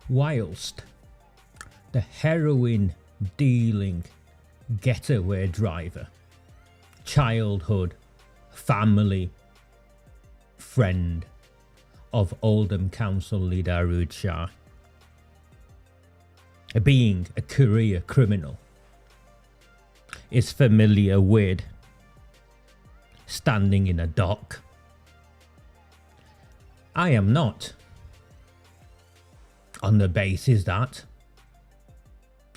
Whilst the heroin dealing getaway driver, childhood, family, friend of Oldham Council leader Arud Shah, being a career criminal, is familiar with standing in a dock. I am not, on the basis that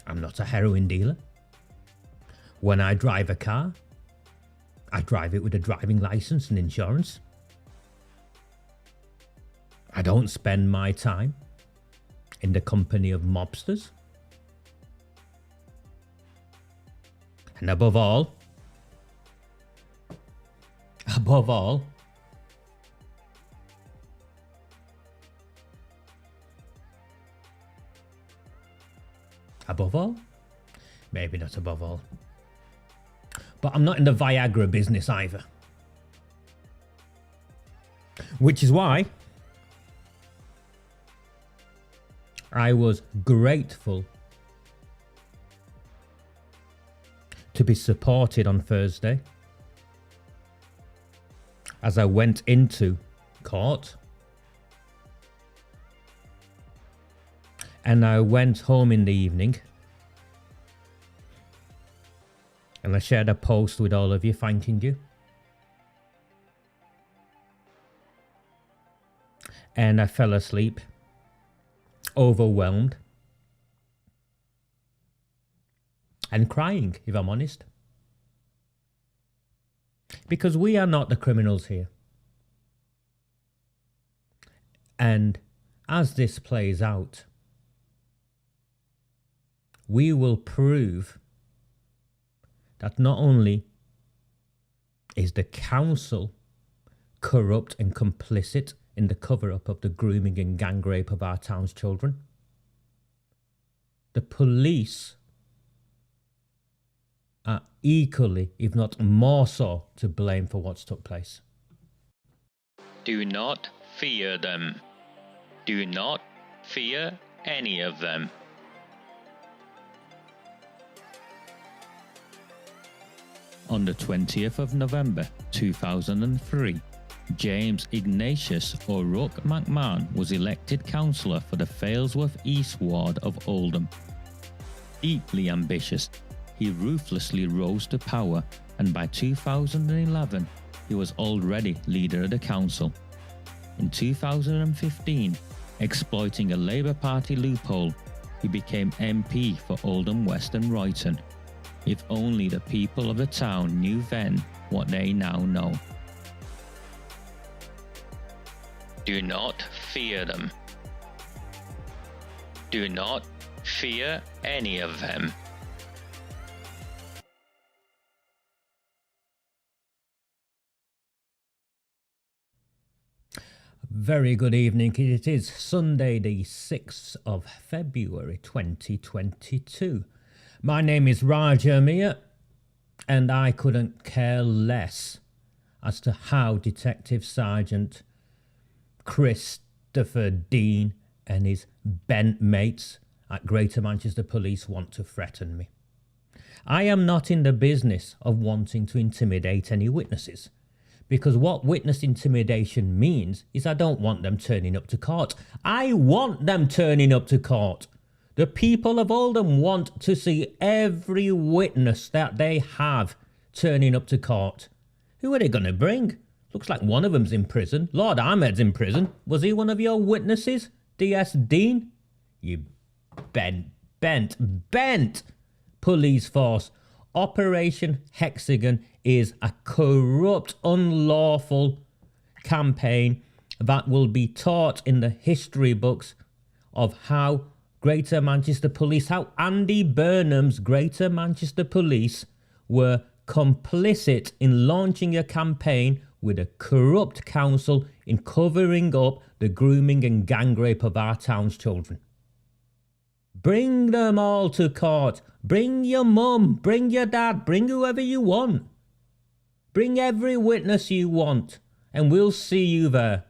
I'm not a heroin dealer. When I drive a car, I drive it with a driving license and insurance. I don't spend my time in the company of mobsters. And above all, maybe not above all, but I'm not in the Viagra business either. Which is why I was grateful to be supported on Thursday as I went into court. And I went home in the evening and I shared a post with all of you thanking you. And I fell asleep, overwhelmed and crying, if I'm honest. Because we are not the criminals here. And as this plays out, we will prove that not only is the council corrupt and complicit in the cover-up of the grooming and gang rape of our town's children, the police are equally, if not more so, to blame for what's took place. Do not fear them. Do not fear any of them. On the 20th of November 2003, James Ignatius O'Rourke McMahon was elected councillor for the Failsworth East Ward of Oldham. Deeply ambitious, he ruthlessly rose to power, and by 2011 he was already leader of the council. In 2015, exploiting a Labour Party loophole, he became MP for Oldham West and Royton. If only the people of the town knew then what they now know. Do not fear them. Do not fear any of them. Very good evening. It is Sunday the 6th of February 2022. My name is Raja Mia, and I couldn't care less as to how Detective Sergeant Christopher Dean and his bent mates at Greater Manchester Police want to threaten me. I am not in the business of wanting to intimidate any witnesses, because what witness intimidation means is I don't want them turning up to court. I want them turning up to court. The people of Oldham want to see every witness that they have turning up to court. Who are they going to bring? Looks like one of them's in prison. Lord Ahmed's in prison. Was he one of your witnesses, DS Dean? You bent police force. Operation Hexagon is a corrupt, unlawful campaign that will be taught in the history books of how Greater Manchester Police, how Andy Burnham's Greater Manchester Police were complicit in launching a campaign with a corrupt council in covering up the grooming and gang rape of our town's children. Bring them all to court. Bring your mum, bring your dad, bring whoever you want. Bring every witness you want, and we'll see you there.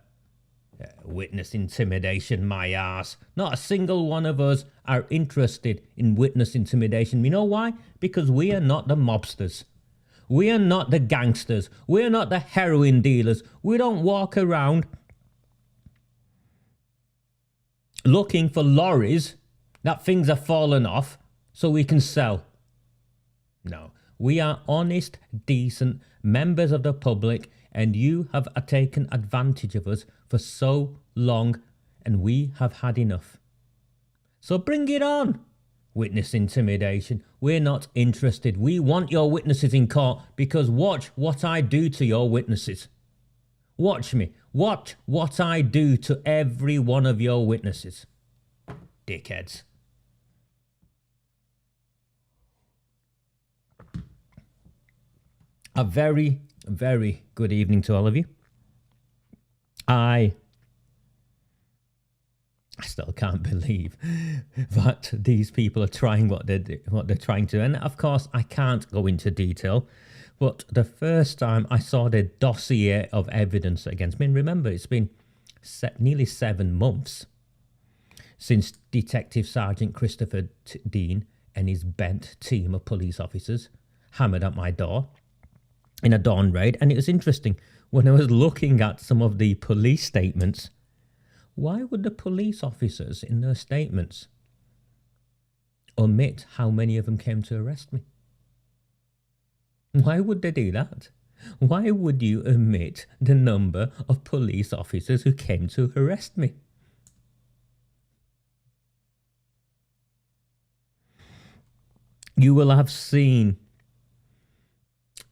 Witness intimidation, my arse. Not a single one of us are interested in witness intimidation. You know why? Because we are not the mobsters. We are not the gangsters. We are not the heroin dealers. We don't walk around looking for lorries that things are falling off so we can sell. No, we are honest, decent members of the public, and you have taken advantage of us for so long, and we have had enough. So bring it on. Witness intimidation. We're not interested. We want your witnesses in court, because watch what I do to your witnesses. Watch me. Watch what I do to every one of your witnesses. Dickheads. A very, very good evening to all of you. I still can't believe that these people are trying what they're trying to. And of course, I can't go into detail. But the first time I saw the dossier of evidence against me, and remember, it's been nearly 7 months since Detective Sergeant Christopher Dean and his bent team of police officers hammered at my door in a dawn raid. And it was interesting, when I was looking at some of the police statements, why would the police officers in their statements omit how many of them came to arrest me? Why would they do that? Why would you omit the number of police officers who came to arrest me? You will have seen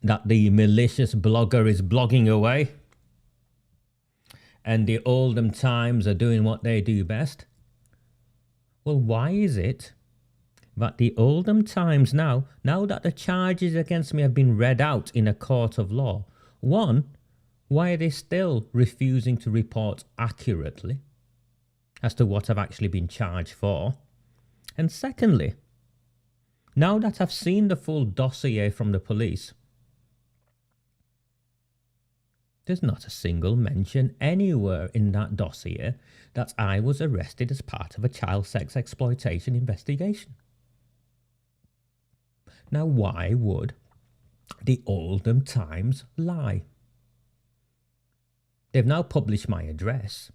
that the malicious blogger is blogging away, and the Oldham Times are doing what they do best. Well, why is it that the Oldham Times now that the charges against me have been read out in a court of law, one, why are they still refusing to report accurately as to what I've actually been charged for? And secondly, now that I've seen the full dossier from the police, there's not a single mention anywhere in that dossier that I was arrested as part of a child sex exploitation investigation. Now, why would the Oldham Times lie? They've now published my address,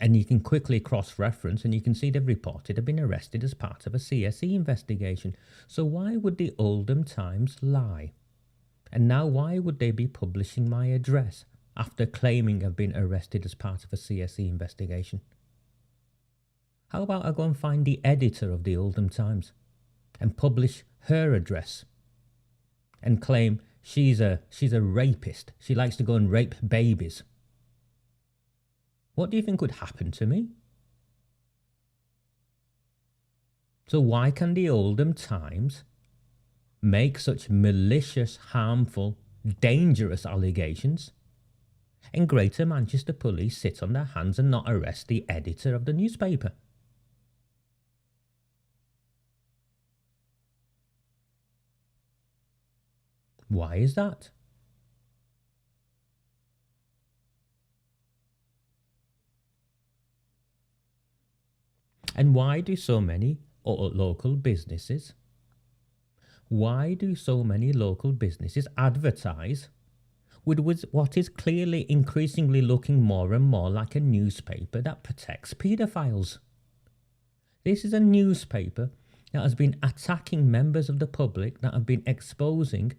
and you can quickly cross-reference and you can see they've reported I've been arrested as part of a CSE investigation. So why would the Oldham Times lie? And now why would they be publishing my address after claiming I've been arrested as part of a CSE investigation? How about I go and find the editor of the Oldham Times and publish her address and claim she's a rapist. She likes to go and rape babies. What do you think would happen to me? So why can the Oldham Times make such malicious, harmful, dangerous allegations, and Greater Manchester Police sit on their hands and not arrest the editor of the newspaper? Why is that? And why do so many local businesses advertise with what is clearly increasingly looking more and more like a newspaper that protects paedophiles? This is a newspaper that has been attacking members of the public, that have been exposing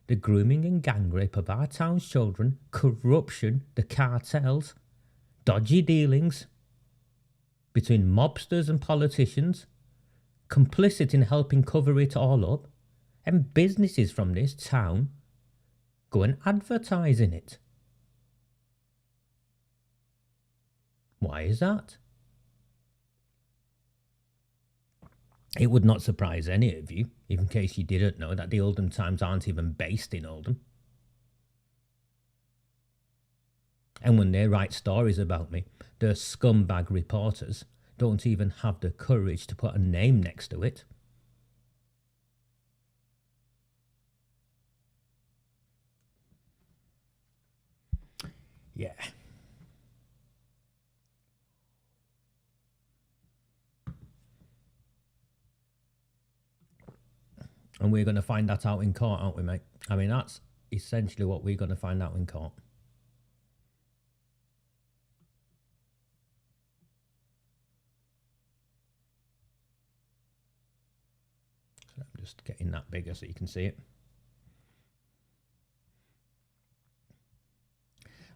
the grooming and gang rape of our town's children, corruption, the cartels, dodgy dealings between mobsters and politicians, complicit in helping cover it all up, and businesses from this town go and advertise in it. Why is that? It would not surprise any of you, in case you didn't know, that the Oldham Times aren't even based in Oldham. And when they write stories about me, the scumbag reporters don't even have the courage to put a name next to it. Yeah. And we're going to find that out in court, aren't we, mate? I mean, that's essentially what we're going to find out in court. So I'm just getting that bigger so you can see it.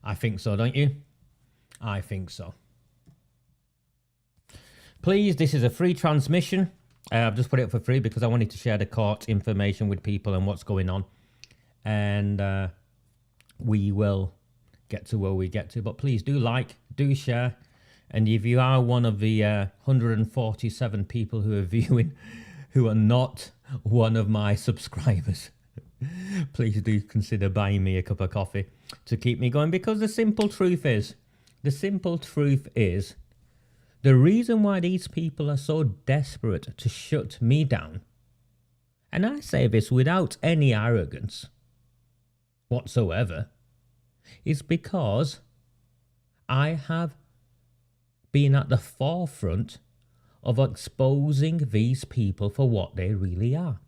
I think so, don't you? I think so. Please, this is a free transmission. I've just put it up for free because I wanted to share the court information with people and what's going on. And we will get to where we get to. But please do like, do share. And if you are one of the 147 people who are viewing who are not one of my subscribers, please do consider buying me a cup of coffee to keep me going. Because the simple truth is, the reason why these people are so desperate to shut me down, and I say this without any arrogance whatsoever, is because I have been at the forefront of exposing these people for what they really are.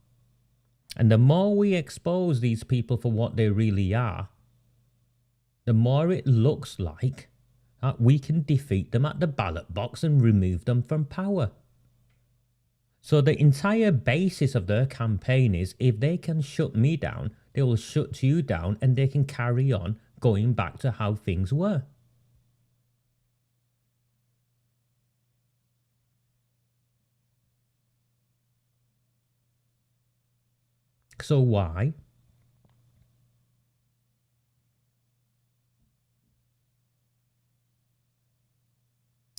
And the more we expose these people for what they really are, the more it looks like we can defeat them at the ballot box and remove them from power. So the entire basis of their campaign is, if they can shut me down, they will shut you down and they can carry on going back to how things were. So why?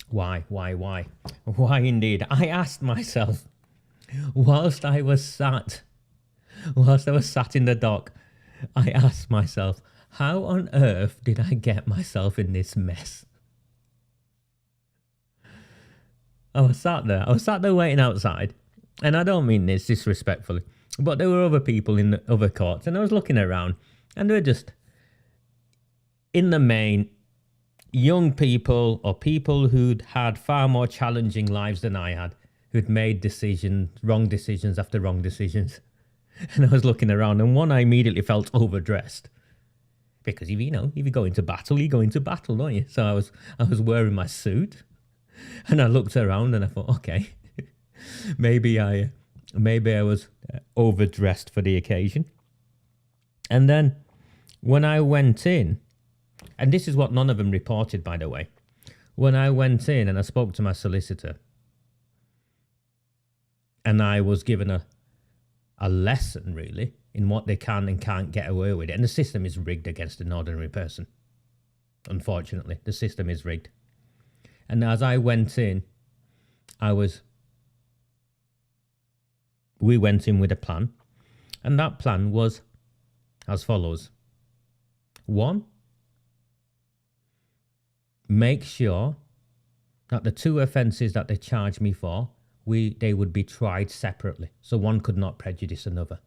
Why indeed? I asked myself, whilst I was sat in the dock, I asked myself, how on earth did I get myself in this mess? I was sat there waiting outside, and I don't mean this disrespectfully, but there were other people in the other courts, and I was looking around, and they were just, in the main, young people or people who'd had far more challenging lives than I had, who'd made wrong decisions after wrong decisions. And I was looking around, and I immediately felt overdressed. Because if you go into battle, you go into battle, don't you? So I was wearing my suit, and I looked around and I thought, okay, maybe I was overdressed for the occasion. And then when I went in, and this is what none of them reported, by the way. When I went in and I spoke to my solicitor, and I was given a lesson, really, in what they can and can't get away with. And the system is rigged against an ordinary person. Unfortunately, the system is rigged. And as I went in, we went in with a plan. And that plan was as follows. 1, make sure that the 2 offences that they charged me for, they would be tried separately, so one could not prejudice another.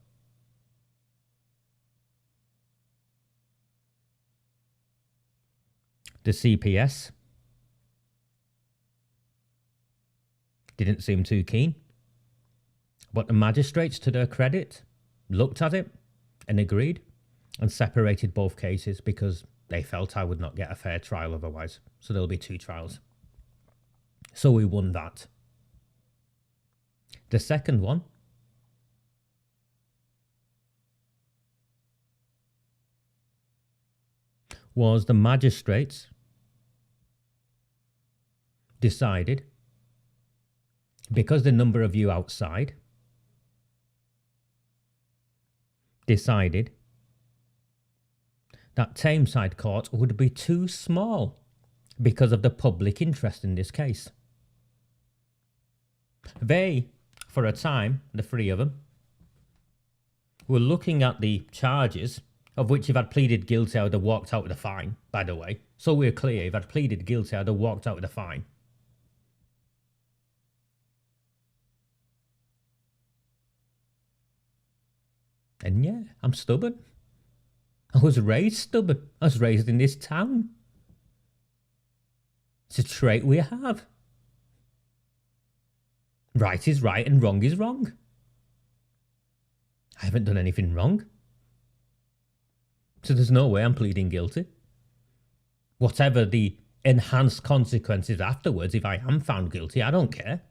The CPS didn't seem too keen, but the magistrates, to their credit, looked at it and agreed and separated both cases because they felt I would not get a fair trial otherwise. So there'll be 2 trials. So we won that. The second one was the magistrates decided, because the number of you outside, decided that Tameside Court would be too small because of the public interest in this case. They For a time, the three of them were looking at the charges, of which if I'd pleaded guilty, I would have walked out with a fine, by the way. So we're clear, if I'd pleaded guilty, I'd have walked out with a fine. And yeah, I'm stubborn. I was raised stubborn. I was raised in this town. It's a trait we have. Right is right and wrong is wrong. I haven't done anything wrong. So there's no way I'm pleading guilty. Whatever the enhanced consequences afterwards, if I am found guilty, I don't care.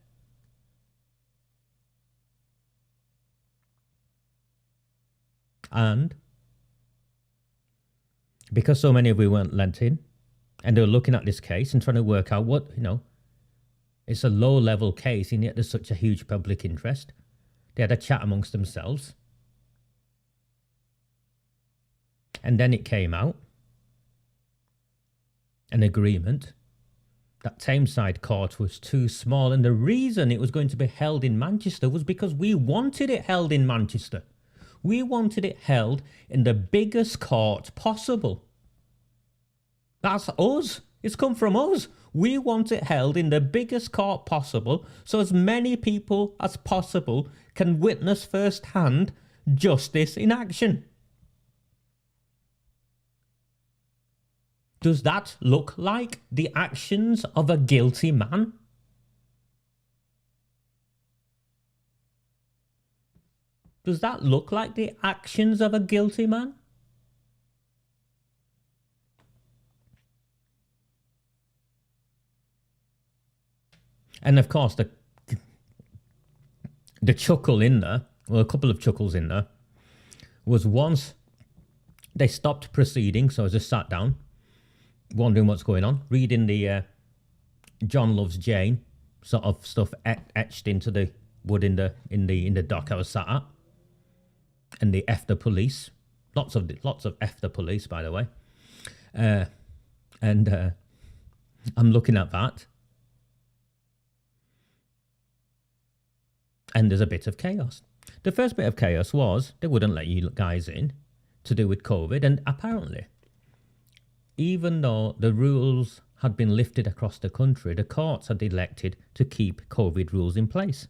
And because so many of we weren't lent in, and they were looking at this case and trying to work out what, it's a low-level case, and yet there's such a huge public interest. They had a chat amongst themselves. And then it came out, an agreement, that Tameside Court was too small, and the reason it was going to be held in Manchester was because we wanted it held in Manchester. We wanted it held in the biggest court possible. That's us. It's come from us. We want it held in the biggest court possible so as many people as possible can witness firsthand justice in action. Does that look like the actions of a guilty man? Does that look like the actions of a guilty man? And of course, the chuckle in there, well, a couple of chuckles in there, was once they stopped proceeding, so I just sat down, wondering what's going on, reading the John Loves Jane sort of stuff etched into the wood in the dock I was sat at, and the F the police, lots of F the police, by the way, and I'm looking at that, and there's a bit of chaos. The first bit of chaos was they wouldn't let you guys in to do with COVID, and apparently, even though the rules had been lifted across the country, the courts had elected to keep COVID rules in place.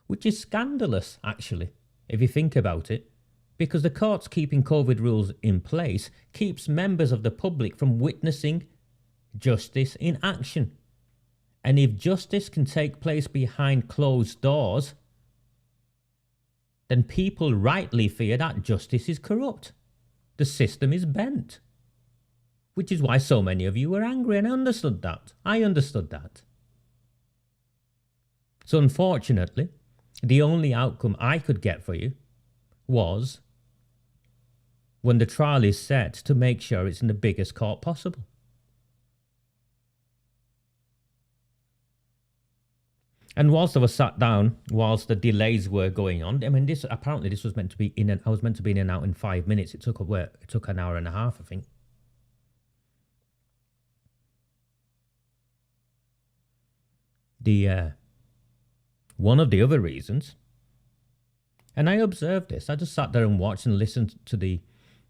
Which is scandalous, actually, if you think about it, because the courts keeping COVID rules in place keeps members of the public from witnessing justice in action. And if justice can take place behind closed doors, then people rightly fear that justice is corrupt. The system is bent. Which is why so many of you were angry, and I understood that. So unfortunately, the only outcome I could get for you was, when the trial is set, to make sure it's in the biggest court possible. And whilst I was sat down, whilst the delays were going on, I mean, this was meant to be I was meant to be in and out in 5 minutes. It took an hour and a half, I think. One of the other reasons, and I observed this, I just sat there and watched and listened to the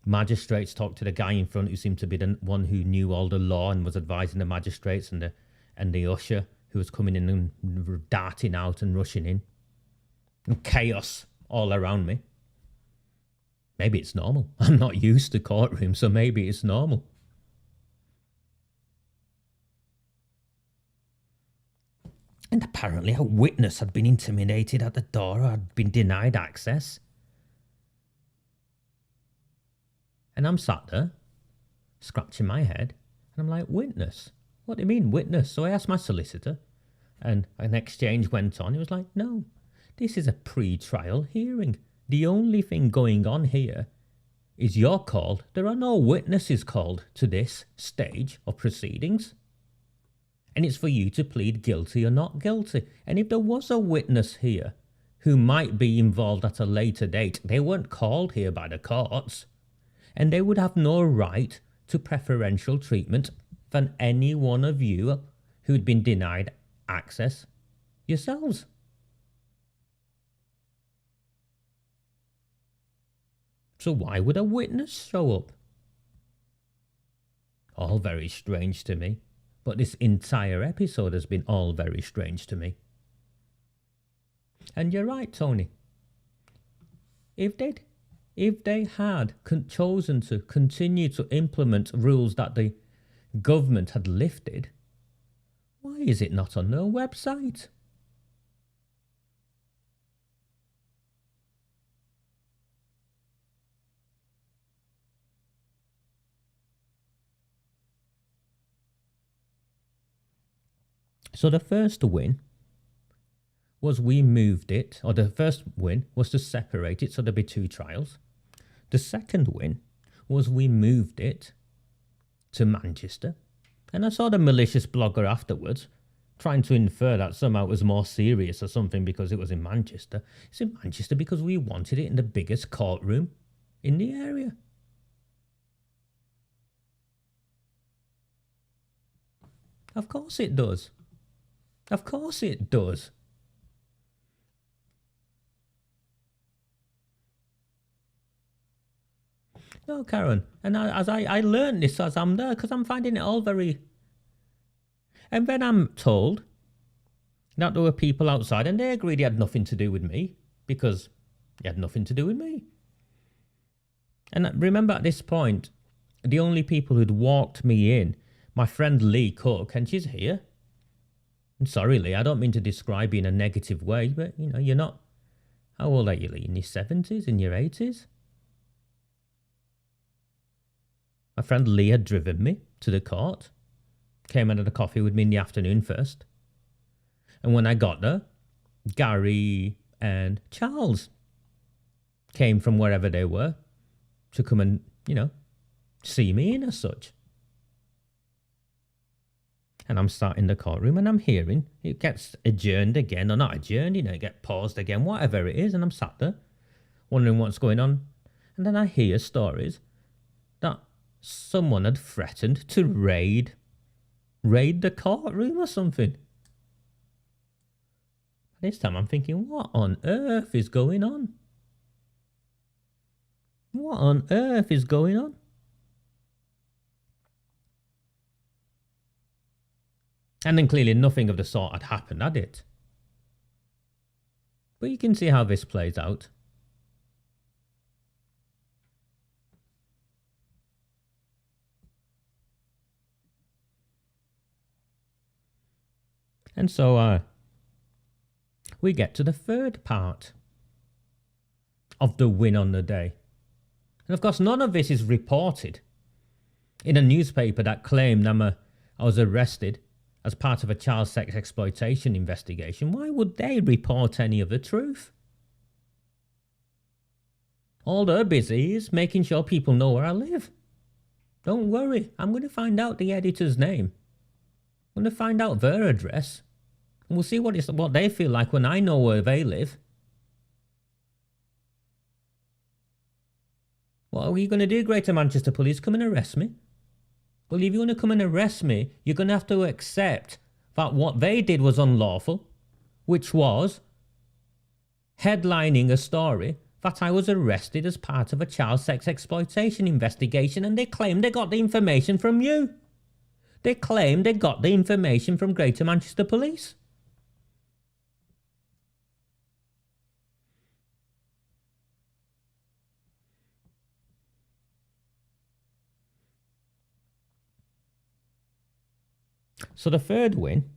magistrates talk to the guy in front who seemed to be the one who knew all the law and was advising the magistrates, and the usher who was coming in and darting out and rushing in. And chaos all around me. Maybe it's normal. I'm not used to courtrooms, so maybe it's normal. And apparently a witness had been intimidated at the door or had been denied access. And I'm sat there, scratching my head, and I'm like, witness? What do you mean, witness? So I asked my solicitor, and an exchange went on. He was like, no, this is a pre-trial hearing. The only thing going on here is you're called. There are no witnesses called to this stage of proceedings. And it's for you to plead guilty or not guilty. And if there was a witness here who might be involved at a later date, they weren't called here by the courts, and they would have no right to preferential treatment than any one of you who'd been denied access yourselves. So why would a witness show up? All very strange to me. But this entire episode has been all very strange to me. And you're right, Tony. If they had chosen to continue to implement rules that the government had lifted, why is it not on their website? So the first win was we moved it, or the first win was to separate it so there'd be 2 trials. The second win was we moved it to Manchester. And I saw the malicious blogger afterwards trying to infer that somehow it was more serious or something because it was in Manchester. It's in Manchester because we wanted it in the biggest courtroom in the area. Of course it does. Of course it does. No, Karen, and I learned this as I'm there because I'm finding it all very... And then I'm told that there were people outside and they agreed it had nothing to do with me because it had nothing to do with me. And remember at this point, the only people who'd walked me in, my friend Lee Cook, and she's here. I'm sorry, Lee, I don't mean to describe you in a negative way, but, you know, you're not... How old are you, Lee? In your 70s? In your 80s? My friend Lee had driven me to the court, came and had a coffee with me in the afternoon first. And when I got there, Gary and Charles came from wherever they were to come and, you know, see me in as such. And I'm sat in the courtroom and I'm hearing it gets adjourned again, or not adjourned, you know, it gets paused again, whatever it is. And I'm sat there wondering what's going on. And then I hear stories that someone had threatened to raid the courtroom or something. This time I'm thinking, what on earth is going on? What on earth is going on? And then clearly nothing of the sort had happened, had it? But you can see how this plays out. And so we get to the third part of the win on the day. And of course, none of this is reported in a newspaper that claimed I was arrested as part of a child sex exploitation investigation. Why would they report any of the truth? All they're busy is making sure people know where I live. Don't worry, I'm going to find out the editor's name. I'm going to find out their address. And we'll see what they feel like when I know where they live. What are you going to do, Greater Manchester Police? Come and arrest me? Well, if you want to come and arrest me, you're going to have to accept that what they did was unlawful, which was headlining a story that I was arrested as part of a child sex exploitation investigation, and they claimed they got the information from you. They claimed they got the information from Greater Manchester Police. So the third win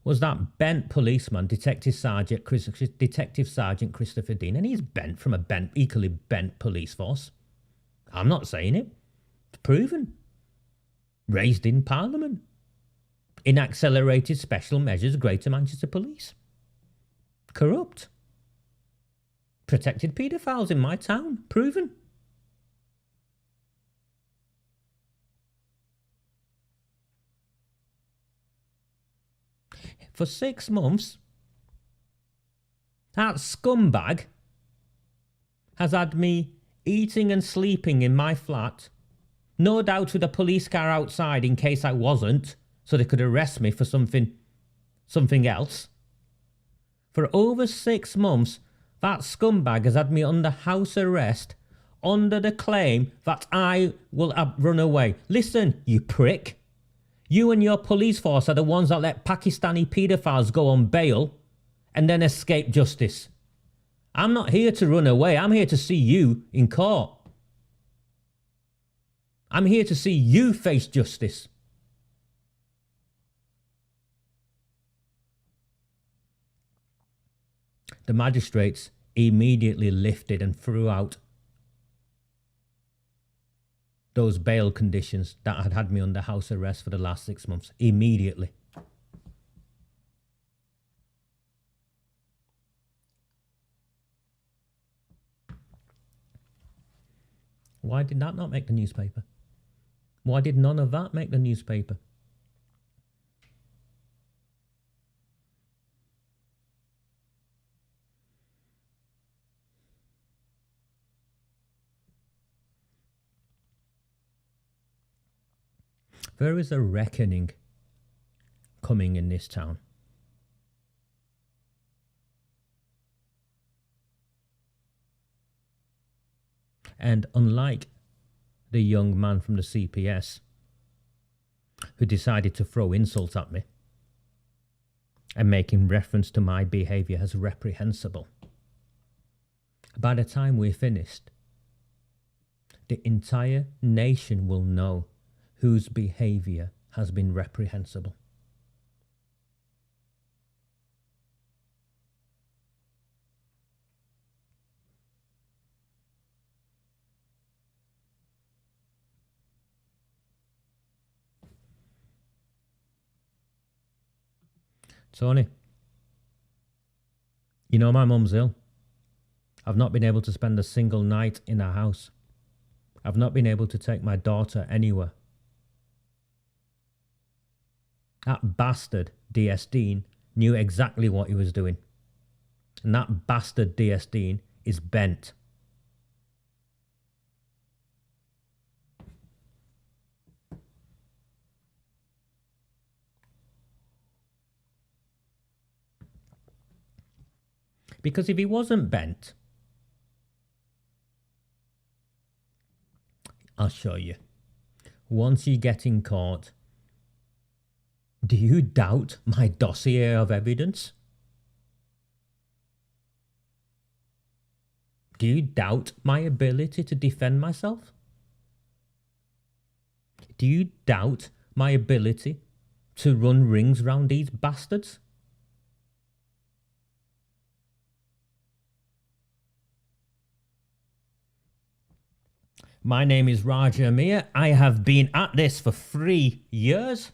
was that bent policeman, Detective Sergeant Christopher Dean, and he's bent from a equally bent police force. I'm not saying it. It's proven. Raised in Parliament. In accelerated special measures, Greater Manchester Police. Corrupt. Protected paedophiles in my town. Proven. For 6 months, that scumbag has had me eating and sleeping in my flat, no doubt with a police car outside in case I wasn't, so they could arrest me for something else. For over 6 months, that scumbag has had me under house arrest under the claim that I will run away. Listen, you prick. You and your police force are the ones that let Pakistani paedophiles go on bail and then escape justice. I'm not here to run away. I'm here to see you in court. I'm here to see you face justice. The magistrates immediately lifted and threw out those bail conditions that had had me under house arrest for the last 6 months. Immediately. Why did that not make the newspaper? Why did none of that make the newspaper? There is a reckoning coming in this town. And unlike the young man from the CPS who decided to throw insults at me and making reference to my behaviour as reprehensible, by the time we're finished, the entire nation will know whose behaviour has been reprehensible. Tony, you know my mum's ill. I've not been able to spend a single night in her house. I've not been able to take my daughter anywhere. That bastard DS Dean knew exactly what he was doing. And that bastard DS Dean is bent. Because if he wasn't bent, I'll show you. Once you get in court, do you doubt my dossier of evidence? Do you doubt my ability to defend myself? Do you doubt my ability to run rings round these bastards? My name is Raja Amir. I have been at this for 3 years.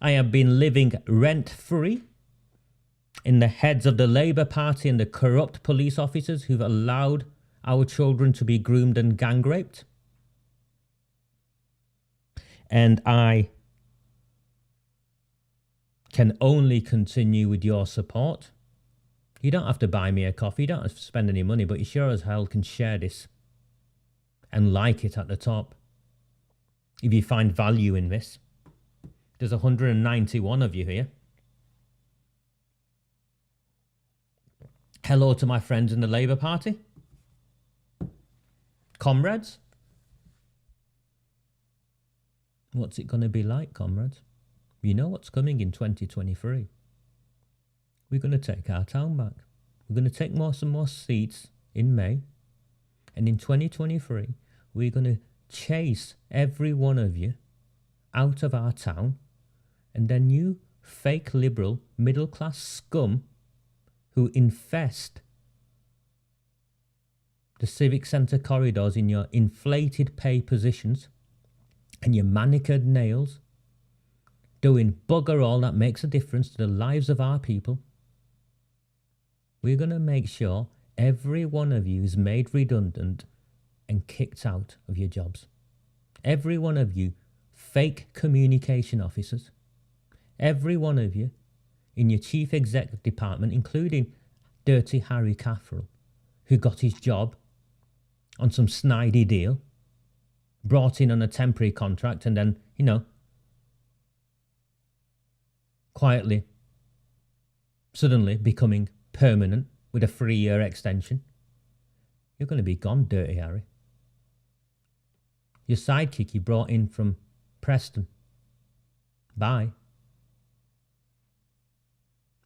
I have been living rent-free in the heads of the Labour Party and the corrupt police officers who've allowed our children to be groomed and gang raped. And I can only continue with your support. You don't have to buy me a coffee, you don't have to spend any money, but you sure as hell can share this and like it at the top if you find value in this. There's 191 of you here. Hello to my friends in the Labour Party. Comrades. What's it going to be like, comrades? You know what's coming in 2023. We're going to take our town back. We're going to take some more seats in May. And in 2023, we're going to chase every one of you out of our town. And then you fake liberal middle-class scum who infest the civic centre corridors in your inflated pay positions and your manicured nails, doing bugger all that makes a difference to the lives of our people. We're going to make sure every one of you is made redundant and kicked out of your jobs. Every one of you fake communication officers. Every one of you in your chief executive department, including Dirty Harry Caffrell, who got his job on some snidey deal, brought in on a temporary contract and then, quietly, suddenly becoming permanent with a 3-year extension. You're going to be gone, Dirty Harry. Your sidekick you brought in from Preston. Bye.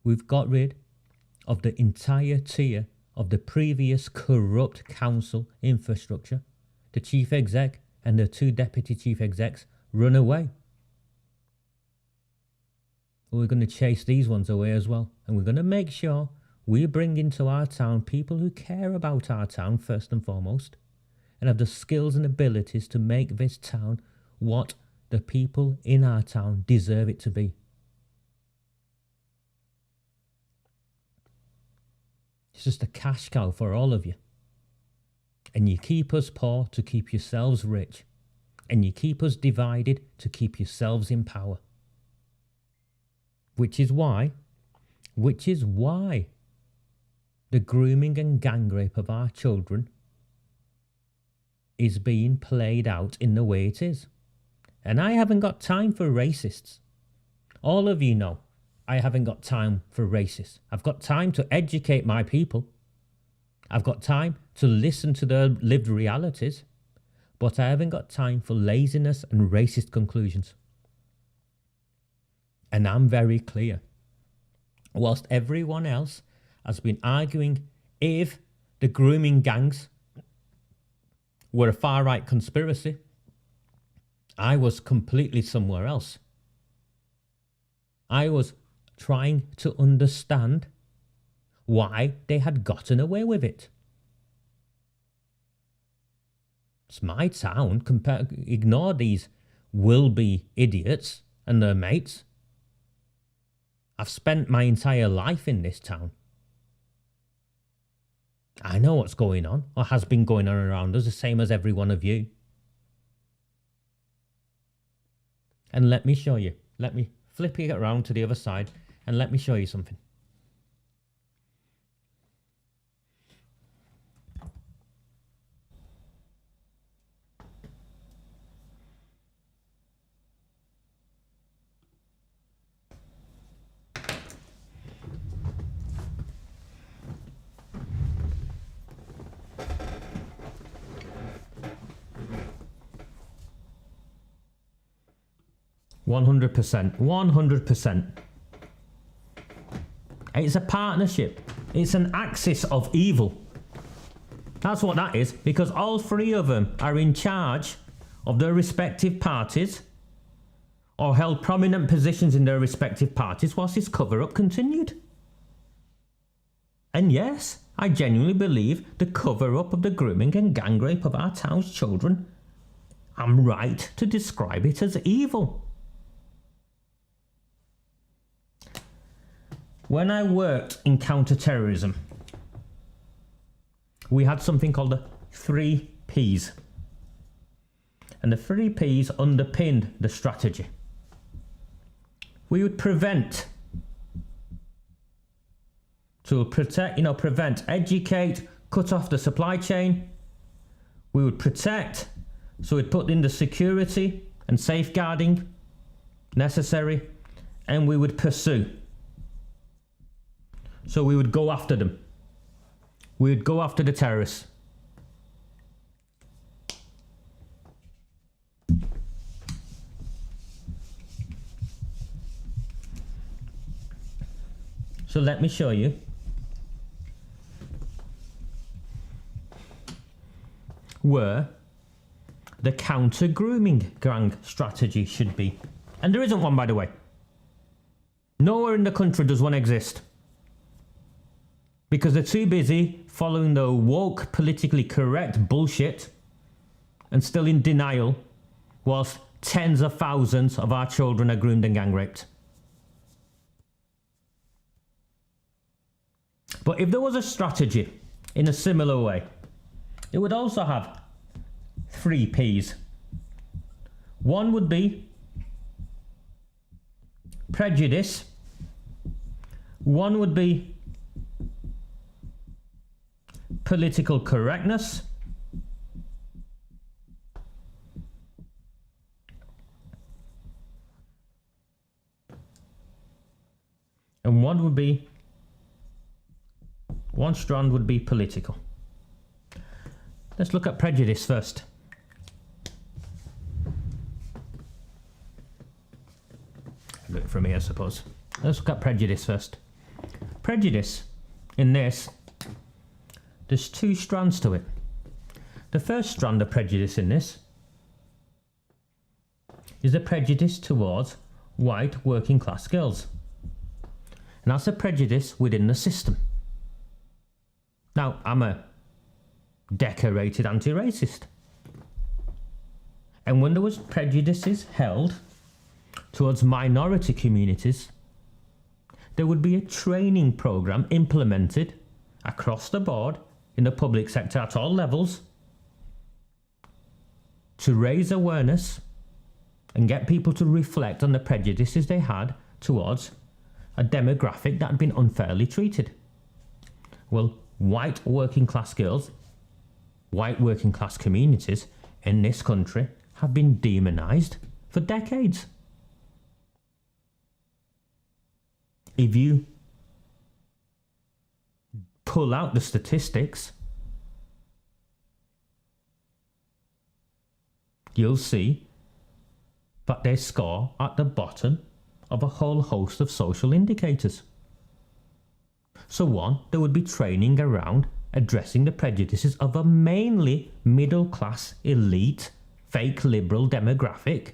We've got rid of the entire tier of the previous corrupt council infrastructure. The chief exec and the 2 deputy chief execs run away. We're going to chase these ones away as well. And we're going to make sure we bring into our town people who care about our town first and foremost, and have the skills and abilities to make this town what the people in our town deserve it to be. It's just a cash cow for all of you. And you keep us poor to keep yourselves rich. And you keep us divided to keep yourselves in power. Which is why the grooming and gang rape of our children is being played out in the way it is. And I haven't got time for racists. All of you know I haven't got time for racists. I've got time to educate my people. I've got time to listen to their lived realities. But I haven't got time for laziness and racist conclusions. And I'm very clear. Whilst everyone else has been arguing if the grooming gangs were a far-right conspiracy, I was completely somewhere else. I was trying to understand why they had gotten away with it. It's my town. Ignore these will-be idiots and their mates. I've spent my entire life in this town. I know what's going on, or has been going on around us, the same as every one of you. And let me show you. Let me flip it around to the other side and let me show you something. $100%. It's a partnership. It's an axis of evil. That's what that is, because all 3 of them are in charge of their respective parties or held prominent positions in their respective parties whilst this cover-up continued. And yes, I genuinely believe the cover-up of the grooming and gang rape of our town's children, I'm right to describe it as evil. When I worked in counter-terrorism, we had something called the 3 Ps. And the 3 Ps underpinned the strategy. We would prevent, educate, cut off the supply chain. We would protect, so we'd put in the security and safeguarding necessary, and we would pursue. So we would go after them. We would go after the terrorists. So let me show you where the counter-grooming gang strategy should be. And there isn't one, by the way. Nowhere in the country does one exist. Because they're too busy following the woke, politically correct bullshit and still in denial whilst tens of thousands of our children are groomed and gang raped. But if there was a strategy in a similar way, it would also have 3 Ps. One would be prejudice. One would be political correctness. And one strand would be political. Let's look at prejudice first. I'll do it from here, I suppose. Let's look at prejudice first. Prejudice, in this, there's two strands to it. The first strand of prejudice in this is the prejudice towards white working class girls. And that's a prejudice within the system. Now, I'm a decorated anti-racist. And when there was prejudices held towards minority communities, there would be a training program implemented across the board in the public sector at all levels to raise awareness and get people to reflect on the prejudices they had towards a demographic that had been unfairly treated. Well, white working class girls, white working class communities in this country have been demonised for decades. If you pull out the statistics, you'll see that they score at the bottom of a whole host of social indicators. So one, there would be training around addressing the prejudices of a mainly middle-class, elite, fake liberal demographic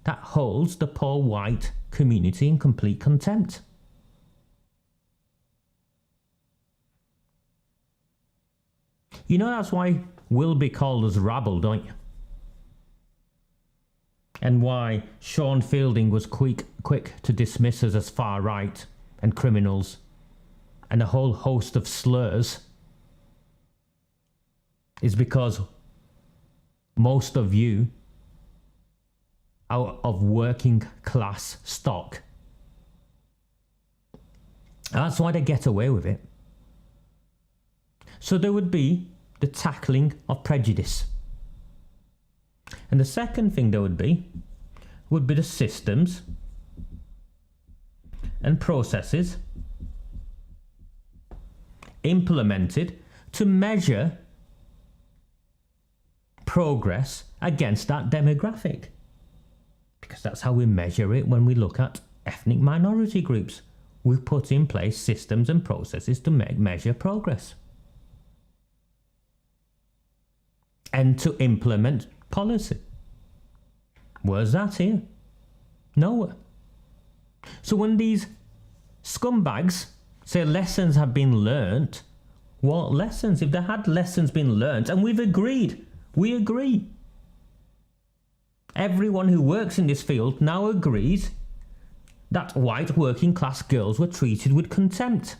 that holds the poor white community in complete contempt. You know that's why we'll be called as rabble, don't you? And why Sean Fielding was quick to dismiss us as far right and criminals and a whole host of slurs is because most of you are of working class stock. And that's why they get away with it. So there would be the tackling of prejudice. And the second thing there would be the systems and processes implemented to measure progress against that demographic. Because that's how we measure it when we look at ethnic minority groups. We've put in place systems and processes to measure progress. And to implement policy. Where's that here? Nowhere. So when these scumbags say lessons have been learnt, what lessons? If there had lessons been learnt, and we've agreed, we agree. Everyone who works in this field now agrees that white working class girls were treated with contempt.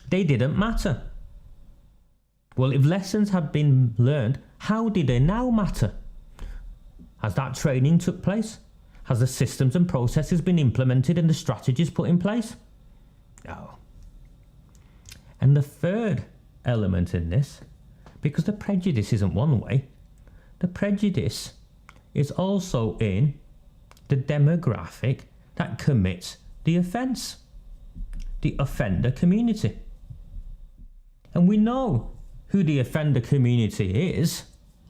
They didn't matter. Well, if lessons had been learned, how did they now matter? Has that training took place? Has the systems and processes been implemented and the strategies put in place? No. And the third element in this, because the prejudice isn't one way, the prejudice is also in the demographic that commits the offence, the offender community. And we know who the offender community is,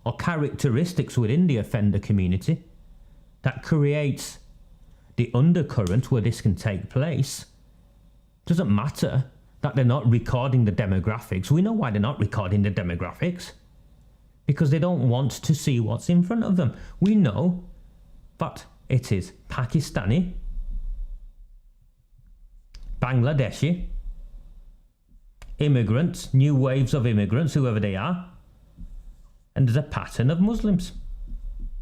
or characteristics within the offender community that creates the undercurrent where this can take place. Doesn't matter that they're not recording the demographics. We know why they're not recording the demographics. Because they don't want to see what's in front of them. We know that it is Pakistani, Bangladeshi, immigrants, new waves of immigrants, whoever they are, and there's a pattern of Muslims.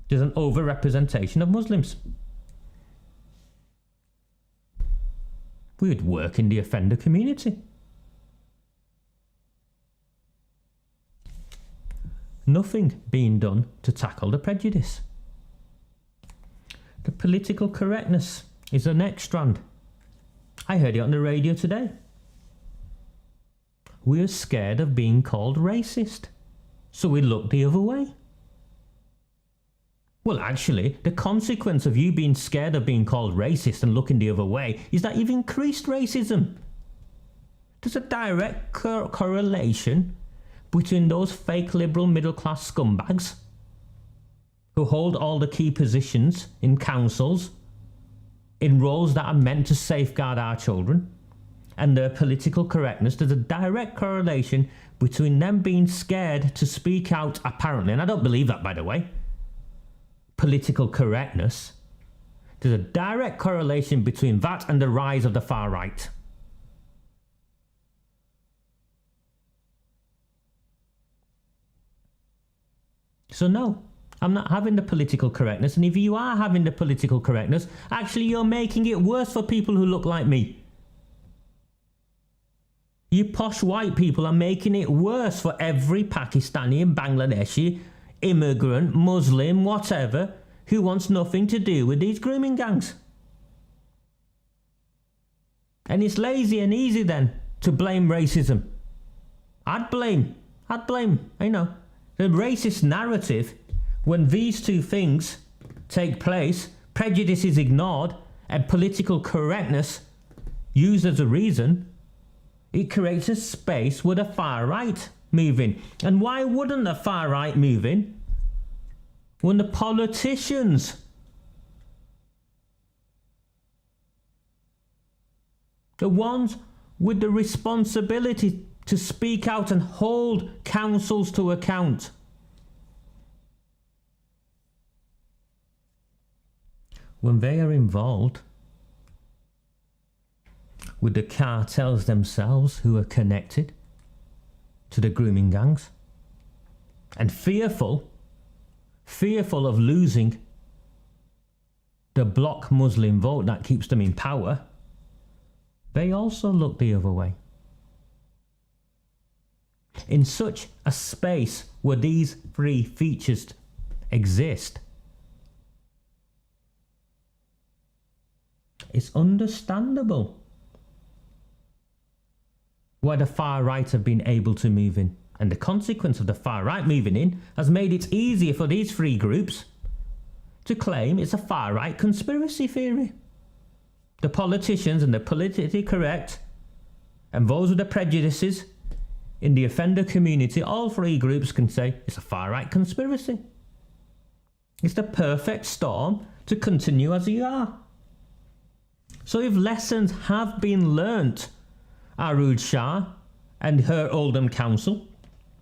There's an over-representation of Muslims. We would work in the offender community. Nothing being done to tackle the prejudice. The political correctness is the next strand. I heard it on the radio today. We are scared of being called racist, so we look the other way. Well, actually, the consequence of you being scared of being called racist and looking the other way is that you've increased racism. There's a direct correlation between those fake liberal middle-class scumbags who hold all the key positions in councils, in roles that are meant to safeguard our children, and their political correctness. There's a direct correlation between them being scared to speak out, apparently, and I don't believe that, by the way, political correctness. There's a direct correlation between that and the rise of the far right. So no, I'm not having the political correctness, and if you are having the political correctness, actually you're making it worse for people who look like me. You posh white people are making it worse for every Pakistani and Bangladeshi, immigrant, Muslim, whatever, who wants nothing to do with these grooming gangs. And it's lazy and easy then to blame racism. I'd blame, I know. The racist narrative, when these two things take place, prejudice is ignored and political correctness used as a reason, it creates a space where the far right move in. And why wouldn't the far right move in when the politicians, the ones with the responsibility to speak out and hold councils to account, when they are involved with the cartels themselves who are connected to the grooming gangs, and fearful of losing the bloc Muslim vote that keeps them in power, they also look the other way. In such a space where these three features exist, it's understandable why the far right have been able to move in. And the consequence of the far right moving in has made it easier for these three groups to claim it's a far right conspiracy theory. The politicians and the politically correct and those with the prejudices in the offender community, all three groups can say it's a far right conspiracy. It's the perfect storm to continue as you are. So if lessons have been learnt, Arooj Shah and her Oldham Council,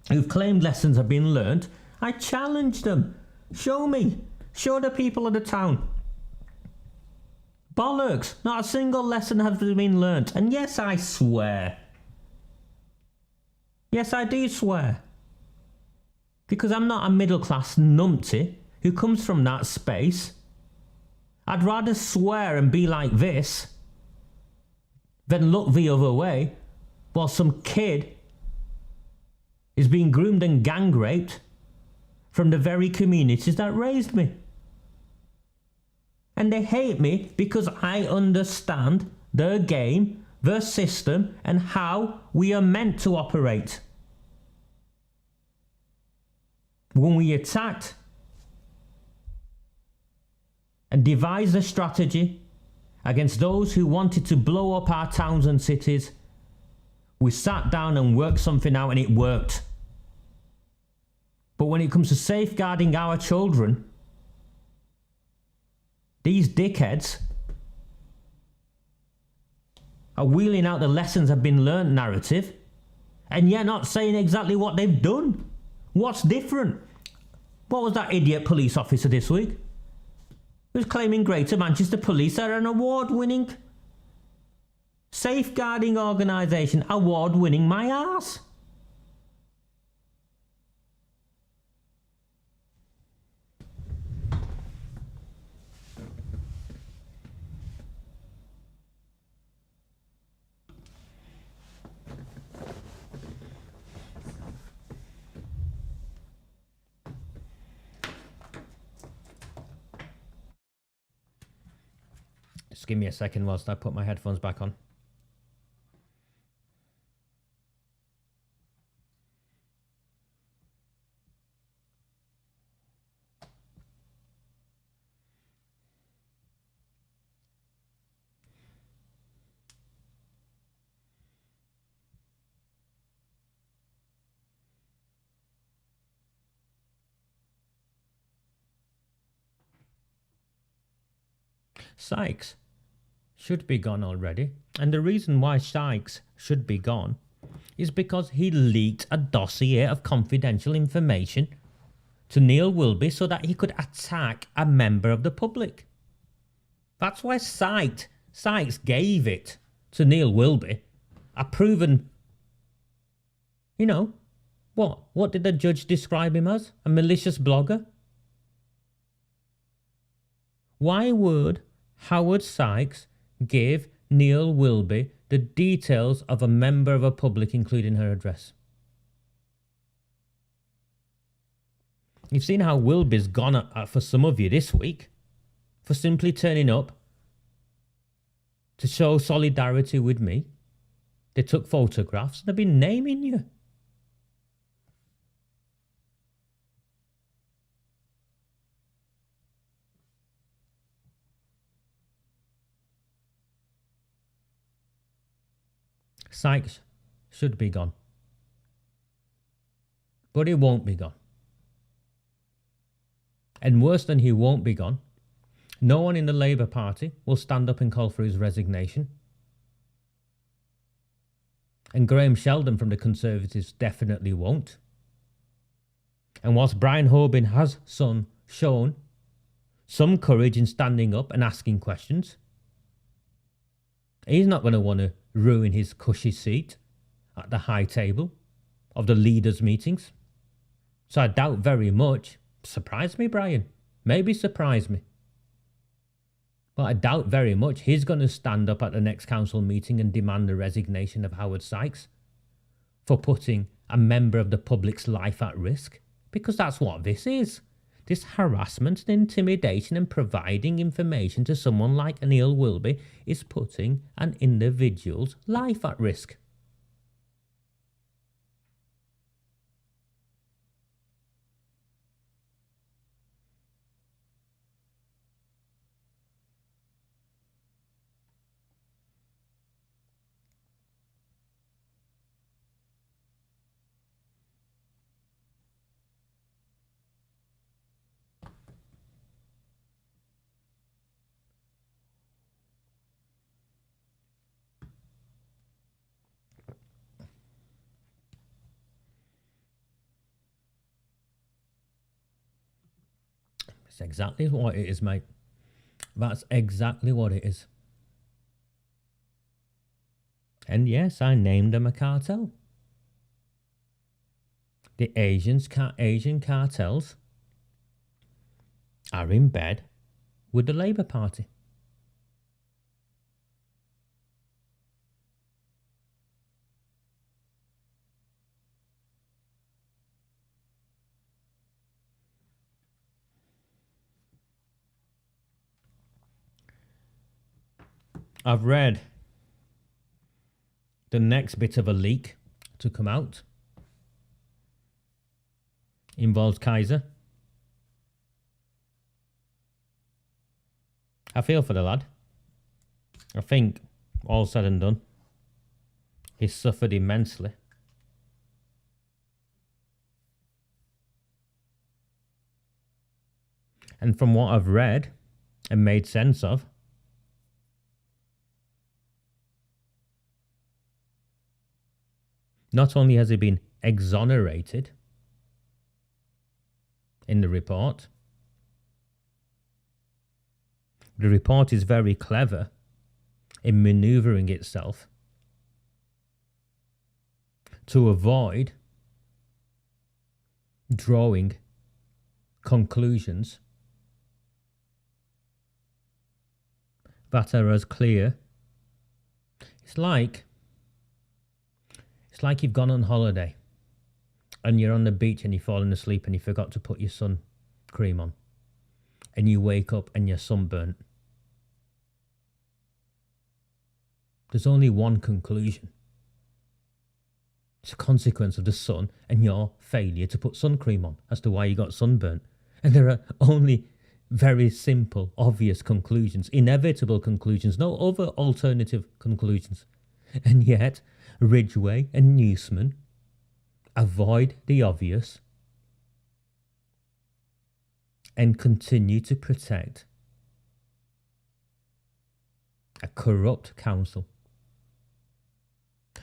who've claimed lessons have been learnt, I challenge them. Show me. Show the people of the town. Bollocks. Not a single lesson has been learnt. And yes, I swear. Yes, I do swear. Because I'm not a middle-class numpty who comes from that space. I'd rather swear and be like this than look the other way while some kid is being groomed and gang raped from the very communities that raised me. And they hate me because I understand their game, their system, and how we are meant to operate. When we attacked and devised a strategy against those who wanted to blow up our towns and cities, we sat down and worked something out, and it worked. But when it comes to safeguarding our children, these dickheads are wheeling out the lessons have been learned narrative, and yet not saying exactly what they've done. What's different? What was that idiot police officer this week? Who's claiming Greater Manchester Police are an award-winning safeguarding organisation, award-winning my arse. Just give me a second whilst I put my headphones back on. Sykes should be gone already. And the reason why Sykes should be gone is because he leaked a dossier of confidential information to Neil Wilby so that he could attack a member of the public. That's why Sykes gave it to Neil Wilby, a proven, what did the judge describe him as? A malicious blogger? Why would Howard Sykes give Neil Wilby the details of a member of a public, including her address? You've seen how Wilby's gone for some of you this week for simply turning up to show solidarity with me. They took photographs and they've been naming you. Sykes should be gone. But he won't be gone. And worse than he won't be gone, no one in the Labour Party will stand up and call for his resignation. And Graham Sheldon from the Conservatives definitely won't. And whilst Brian Hoban has shown some courage in standing up and asking questions, he's not going to want to ruin his cushy seat at the high table of the leaders' meetings. So I doubt very much. Surprise me, Brian. Maybe surprise me. But I doubt very much he's going to stand up at the next council meeting and demand the resignation of Howard Sykes for putting a member of the public's life at risk. Because that's what this is. This harassment and intimidation and providing information to someone like Neil Wilby is putting an individual's life at risk. That's exactly what it is, mate. That's exactly what it is. And yes, I named them a cartel. The Asian cartels are in bed with the Labour Party. I've read the next bit of a leak to come out. Involves Kaiser. I feel for the lad. I think, all said and done, he's suffered immensely. And from what I've read and made sense of, not only has he been exonerated in the report, the report is very clever in manoeuvring itself to avoid drawing conclusions that are as clear. It's like you've gone on holiday and you're on the beach and you've fallen asleep and you forgot to put your sun cream on. And you wake up and you're sunburnt. There's only one conclusion. It's a consequence of the sun and your failure to put sun cream on as to why you got sunburnt. And there are only very simple, obvious conclusions, inevitable conclusions, no other alternative conclusions. And yet, Ridgway and Newsman avoid the obvious and continue to protect a corrupt council.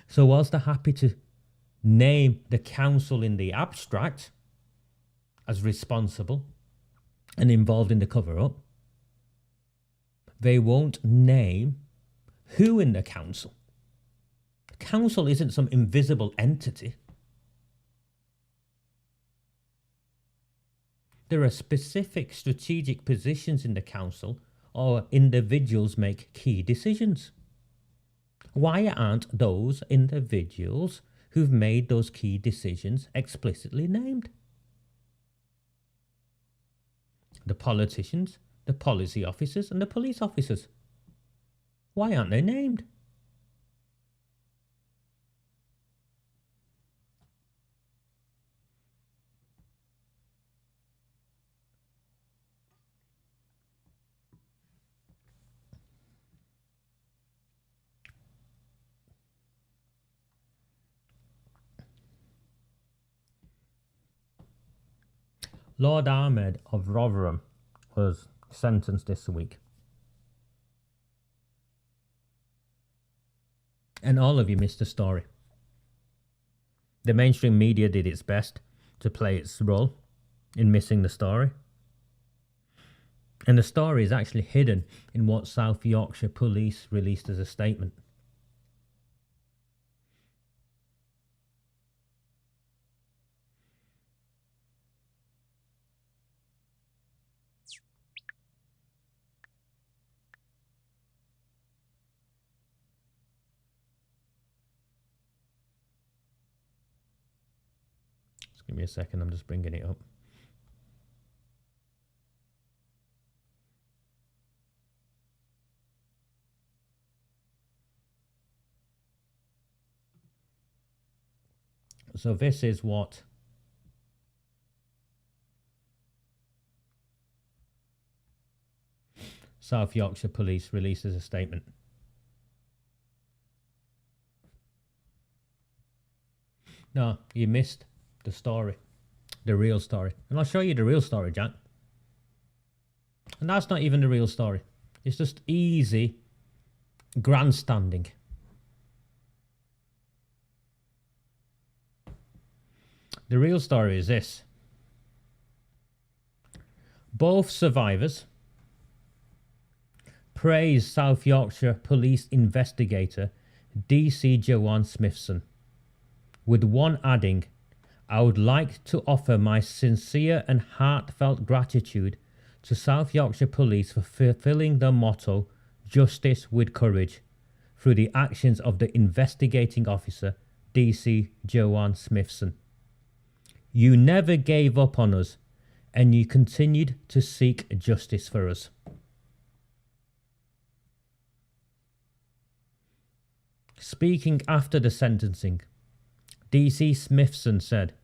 So whilst they're happy to name the council in the abstract as responsible and involved in the cover-up, they won't name who in the council. The council isn't some invisible entity. There are specific strategic positions in the council, or individuals make key decisions. Why aren't those individuals who've made those key decisions explicitly named? The politicians, the policy officers, and the police officers. Why aren't they named? Lord Ahmed of Rotherham was sentenced this week. And all of you missed the story. The mainstream media did its best to play its role in missing the story. And the story is actually hidden in what South Yorkshire Police released as a statement. Just give me a second, I'm just bringing it up. So this is what South Yorkshire Police released as a statement. No, you missed the story, the real story. And I'll show you the real story, Jack. And that's not even the real story. It's just easy grandstanding. The real story is this. Both survivors praise South Yorkshire Police investigator DC Joanne Smithson, with one adding, "I would like to offer my sincere and heartfelt gratitude to South Yorkshire Police for fulfilling the motto, justice with courage, through the actions of the investigating officer, DC Joanne Smithson. You never gave up on us, and you continued to seek justice for us." Speaking after the sentencing, DC Smithson said,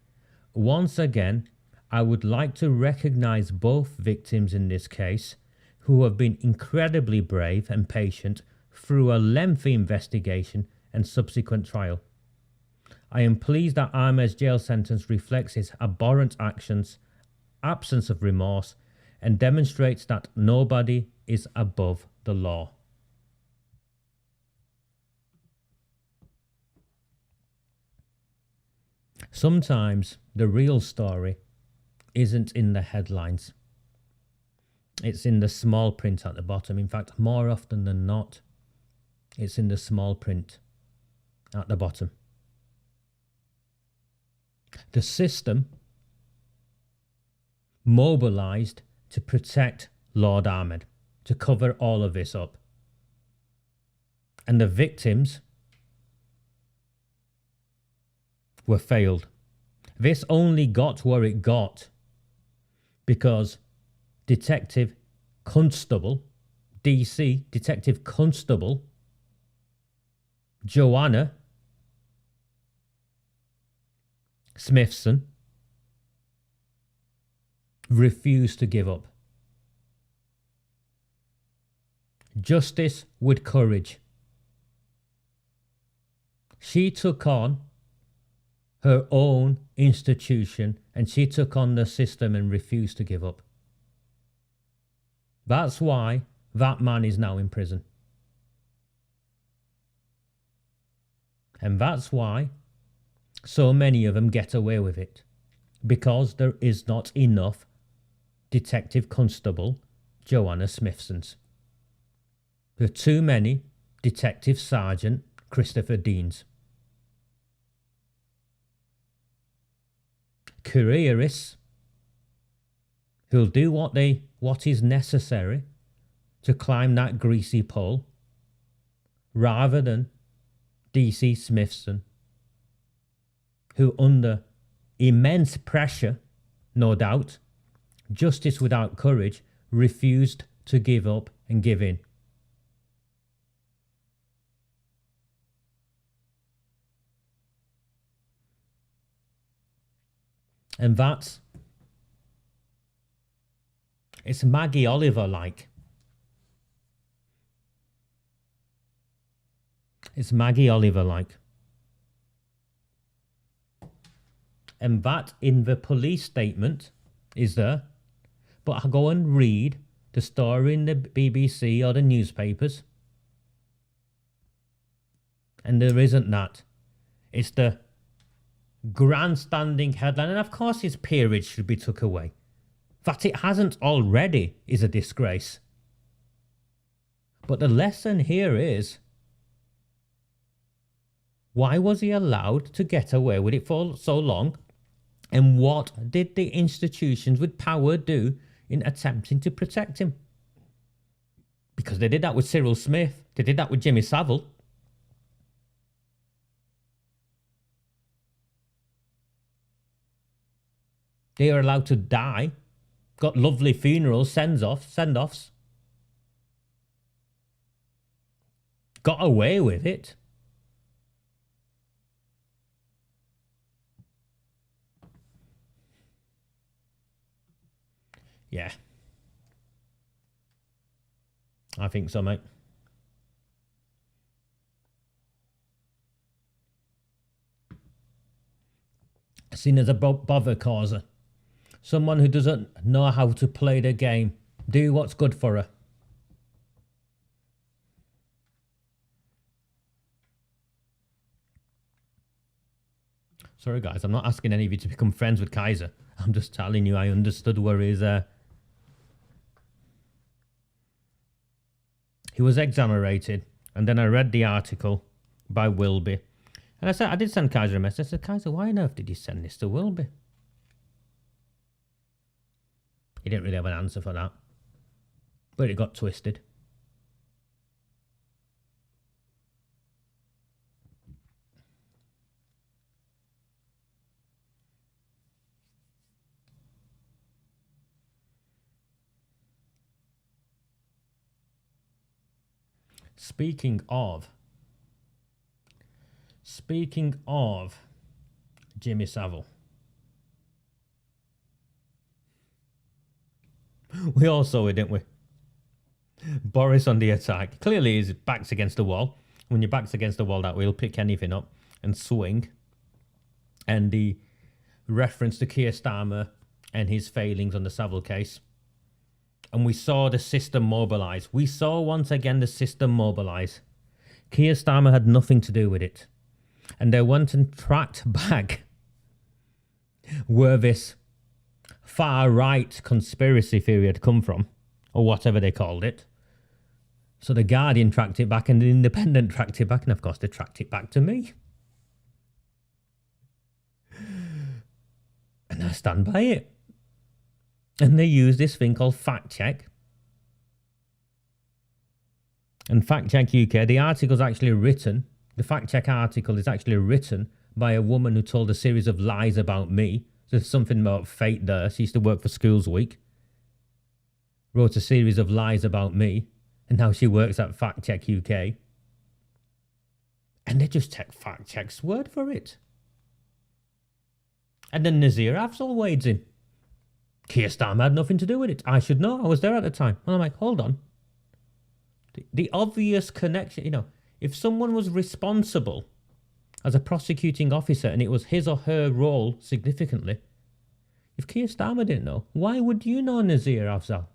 "Once again, I would like to recognise both victims in this case, who have been incredibly brave and patient through a lengthy investigation and subsequent trial. I am pleased that Ahmed's jail sentence reflects his abhorrent actions, absence of remorse, and demonstrates that nobody is above the law." Sometimes the real story isn't in the headlines. It's in the small print at the bottom. In fact, more often than not, it's in the small print at the bottom. The system mobilised to protect Lord Ahmed, to cover all of this up. And the victims were failed. This only got where it got because Detective Constable, DC, Detective Constable Joanna Smithson refused to give up. Justice with courage. She took on her own institution and she took on the system and refused to give up. That's why that man is now in prison. And that's why so many of them get away with it. Because there is not enough Detective Constable Joanna Smithsons. There are too many Detective Sergeant Christopher Deans. Careerists who'll do what is necessary to climb that greasy pole, rather than DC Smithson, who under immense pressure, no doubt, justice without courage, refused to give up and give in. And it's Maggie Oliver like. It's Maggie Oliver like. And that in the police statement is there. But I go and read the story in the BBC or the newspapers, and there isn't that. It's the grandstanding headline, and of course its peerage should be took away. That it hasn't already is a disgrace. But the lesson here is, why was he allowed to get away with it for so long? And what did the institutions with power do in attempting to protect him? Because they did that with Cyril Smith. They did that with Jimmy Savile. They are allowed to die. Got lovely funerals, send-offs. Got away with it. Yeah. I think so, mate. Seen as a bother causer. Someone who doesn't know how to play the game. Do what's good for her. Sorry, guys. I'm not asking any of you to become friends with Kaiser. I'm just telling you I understood where his... He was exonerated, and then I read the article by Wilby. And I did send Kaiser a message. I said, Kaiser, why on earth did you send this to Wilby? He didn't really have an answer for that. But it got twisted. Speaking of Jimmy Savile. We all saw it, didn't we? Boris on the attack. Clearly his back's against the wall. When your back's against the wall that way, he'll pick anything up and swing. And the reference to Kier Starmer and his failings on the Savile case. And we saw the system mobilise. We saw once again the system mobilise. Kier Starmer had nothing to do with it. And they went and tracked back where this far-right conspiracy theory had come from, or whatever they called it. So the Guardian tracked it back and the Independent tracked it back, and of course they tracked it back to me. And I stand by it. And they use this thing called fact check. And Fact Check UK, the article's actually written, the fact check article is actually written by a woman who told a series of lies about me. There's something about fate there. She used to work for Schools Week. Wrote a series of lies about me. And now she works at Fact Check UK. And they just take Fact Check's word for it. And then Nazir Afzal wades in. Kier Starmer had nothing to do with it. I should know. I was there at the time. And I'm like, hold on. The obvious connection, you know, if someone was responsible as a prosecuting officer and it was his or her role significantly, if Kier Starmer didn't know, why would you know Nazir Afzal?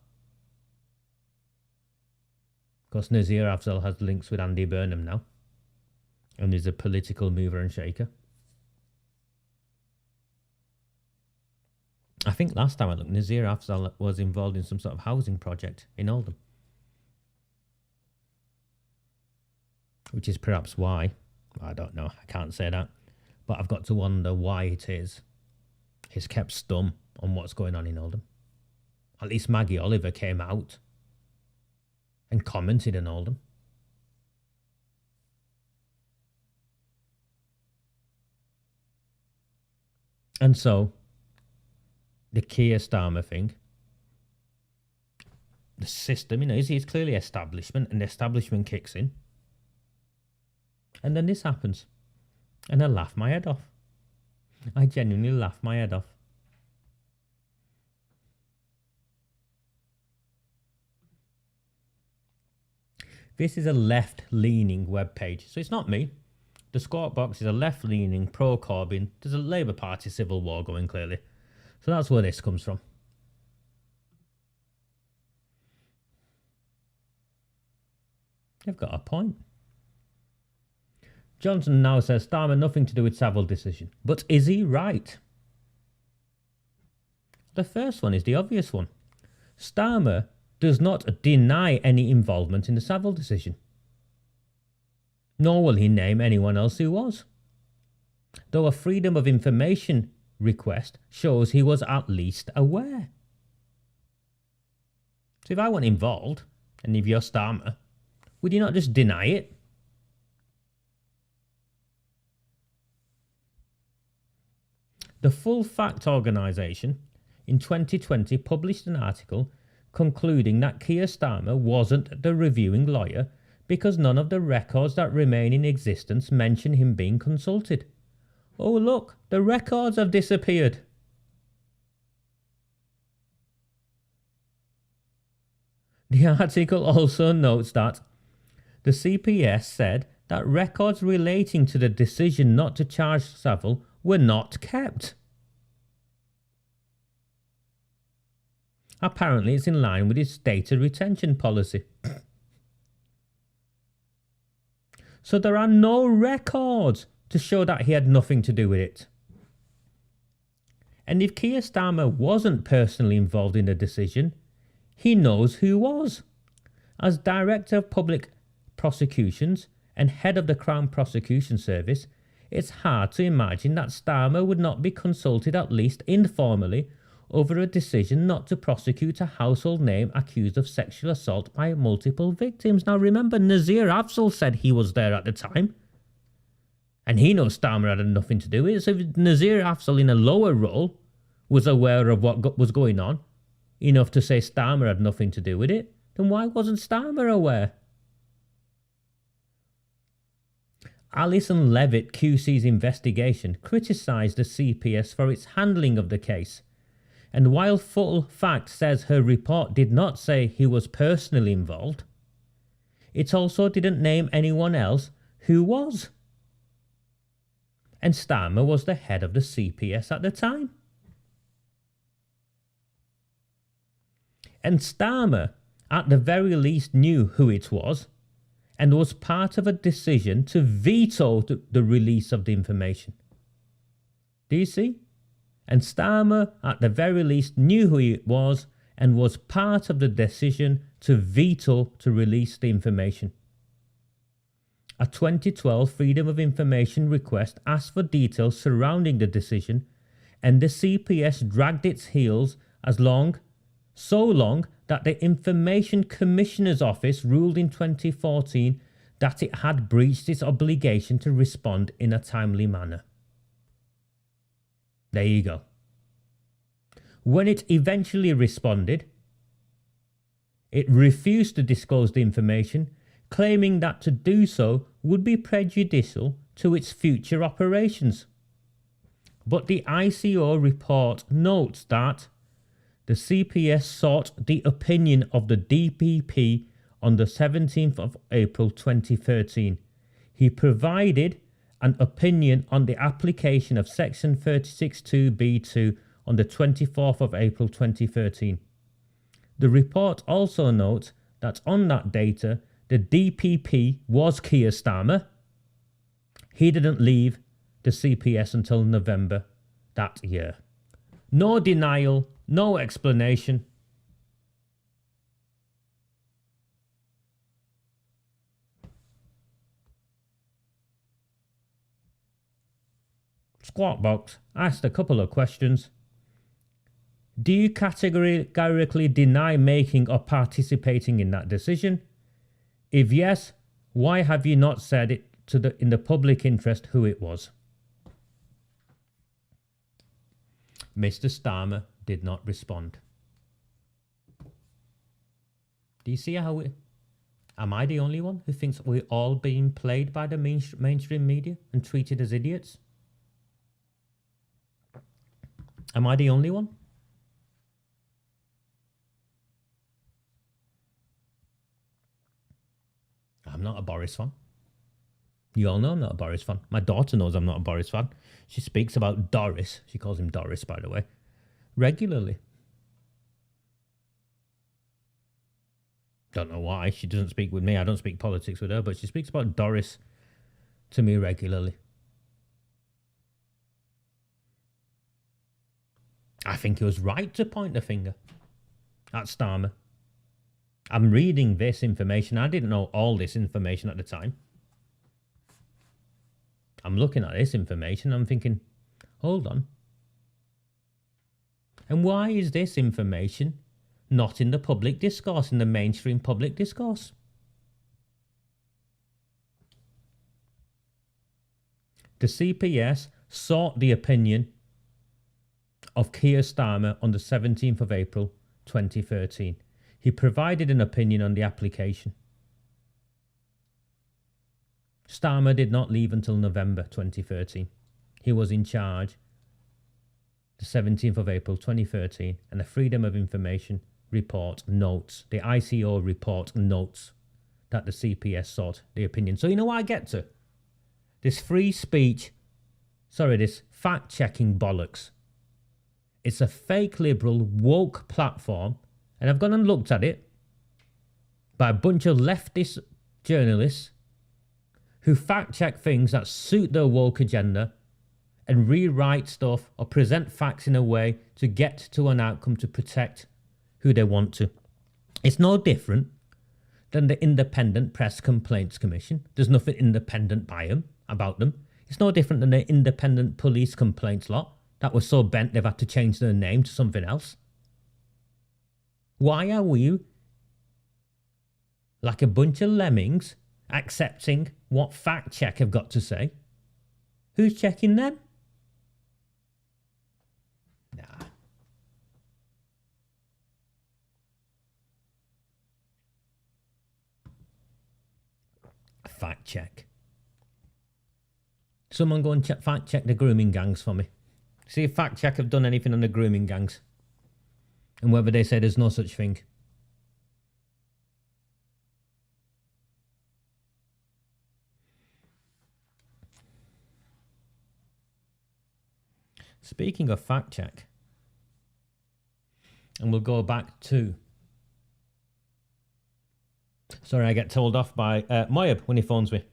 Of course, Nazir Afzal has links with Andy Burnham now. and he's a political mover and shaker. I think last time I looked, Nazir Afzal was involved in some sort of housing project in Oldham. Which is perhaps why, I don't know, I can't say that, but I've got to wonder why it is he's kept stum on what's going on in Oldham. At least Maggie Oliver came out and commented on Oldham. And so, the Kier Starmer thing, the system, it's clearly establishment, and the establishment kicks in. And then this happens. And I laugh my head off. I genuinely laugh my head off. This is a left-leaning webpage, so it's not me. The Squawk Box is a left-leaning, pro-Corbyn. There's a Labour Party civil war going, clearly. So that's where this comes from. They've got a point. Johnson now says Starmer nothing to do with Savile decision. But is he right? The first one is the obvious one. Starmer does not deny any involvement in the Savile decision. Nor will he name anyone else who was. Though a Freedom of Information request shows he was at least aware. So if I wasn't involved, and if you're Starmer, would you not just deny it? The Full Fact organisation in 2020 published an article concluding that Kier Starmer wasn't the reviewing lawyer because none of the records that remain in existence mention him being consulted. Oh look, the records have disappeared. The article also notes that the CPS said that records relating to the decision not to charge Savile were not kept. Apparently it's in line with its data retention policy. So there are no records to show that he had nothing to do with it. And if Kier Starmer wasn't personally involved in the decision, he knows who was. As Director of Public Prosecutions and Head of the Crown Prosecution Service, it's hard to imagine that Starmer would not be consulted at least informally over a decision not to prosecute a household name accused of sexual assault by multiple victims. Now remember, Nazir Afzal said he was there at the time. And he knows Starmer had nothing to do with it. So if Nazir Afzal in a lower role was aware of what was going on, enough to say Starmer had nothing to do with it, then why wasn't Starmer aware? Alison Levitt QC's investigation criticised the CPS for its handling of the case. And while Full Fact says her report did not say he was personally involved, it also didn't name anyone else who was. And Starmer was the head of the CPS at the time. And Starmer, at the very least, knew who it was and was part of a decision to veto the release of the information. Do you see? And Starmer, at the very least, knew who it was and was part of the decision to veto to release the information. A 2012 Freedom of Information request asked for details surrounding the decision, and the CPS dragged its heels so long that the Information Commissioner's Office ruled in 2014 that it had breached its obligation to respond in a timely manner. There you go. When it eventually responded, it refused to disclose the information, claiming that to do so would be prejudicial to its future operations. But the ICO report notes that the CPS sought the opinion of the DPP on the 17th of April 2013. He provided an opinion on the application of Section 36(2)(b)(2) on the 24th of April 2013. The report also notes that on that data, the DPP was Kier Starmer, He didn't leave the CPS until November that year. No denial, no explanation. Squawk Box asked a couple of questions. Do you categorically deny making or participating in that decision? If yes, why have you not said it in the public interest who it was? Mr. Starmer did not respond. Do you see how am I the only one who thinks we're all being played by the mainstream media and treated as idiots? Am I the only one? I'm not a Boris fan. You all know I'm not a Boris fan. My daughter knows I'm not a Boris fan. She speaks about Doris. She calls him Doris, by the way, regularly. Don't know why. She doesn't speak with me. I don't speak politics with her, but she speaks about Doris to me regularly. I think he was right to point the finger at Starmer. I'm reading this information. I didn't know all this information at the time. I'm looking at this information. I'm thinking, hold on. And why is this information not in the public discourse, in the mainstream public discourse? The CPS sought the opinion of Kier Starmer on the 17th of April 2013. He provided an opinion on the application. Starmer did not leave until November 2013. He was in charge the 17th of April 2013, and the Freedom of Information report notes, the ICO report notes that the CPS sought the opinion. So you know what I get to? This free speech, this fact-checking bollocks. It's a fake liberal woke platform, and I've gone and looked at it by a bunch of leftist journalists who fact-check things that suit their woke agenda and rewrite stuff or present facts in a way to get to an outcome to protect who they want to. It's no different than the Independent Press Complaints Commission. There's nothing independent about them. It's no different than the Independent Police Complaints lot that was so bent they've had to change their name to something else. Why are we, like a bunch of lemmings, accepting what fact check have got to say? Who's checking them? Nah. Fact check. Someone go and fact check the grooming gangs for me. See if fact check have done anything on the grooming gangs. And whether they say there's no such thing. Speaking of fact check, and we'll go back to... Sorry, I get told off by Moyab when he phones me.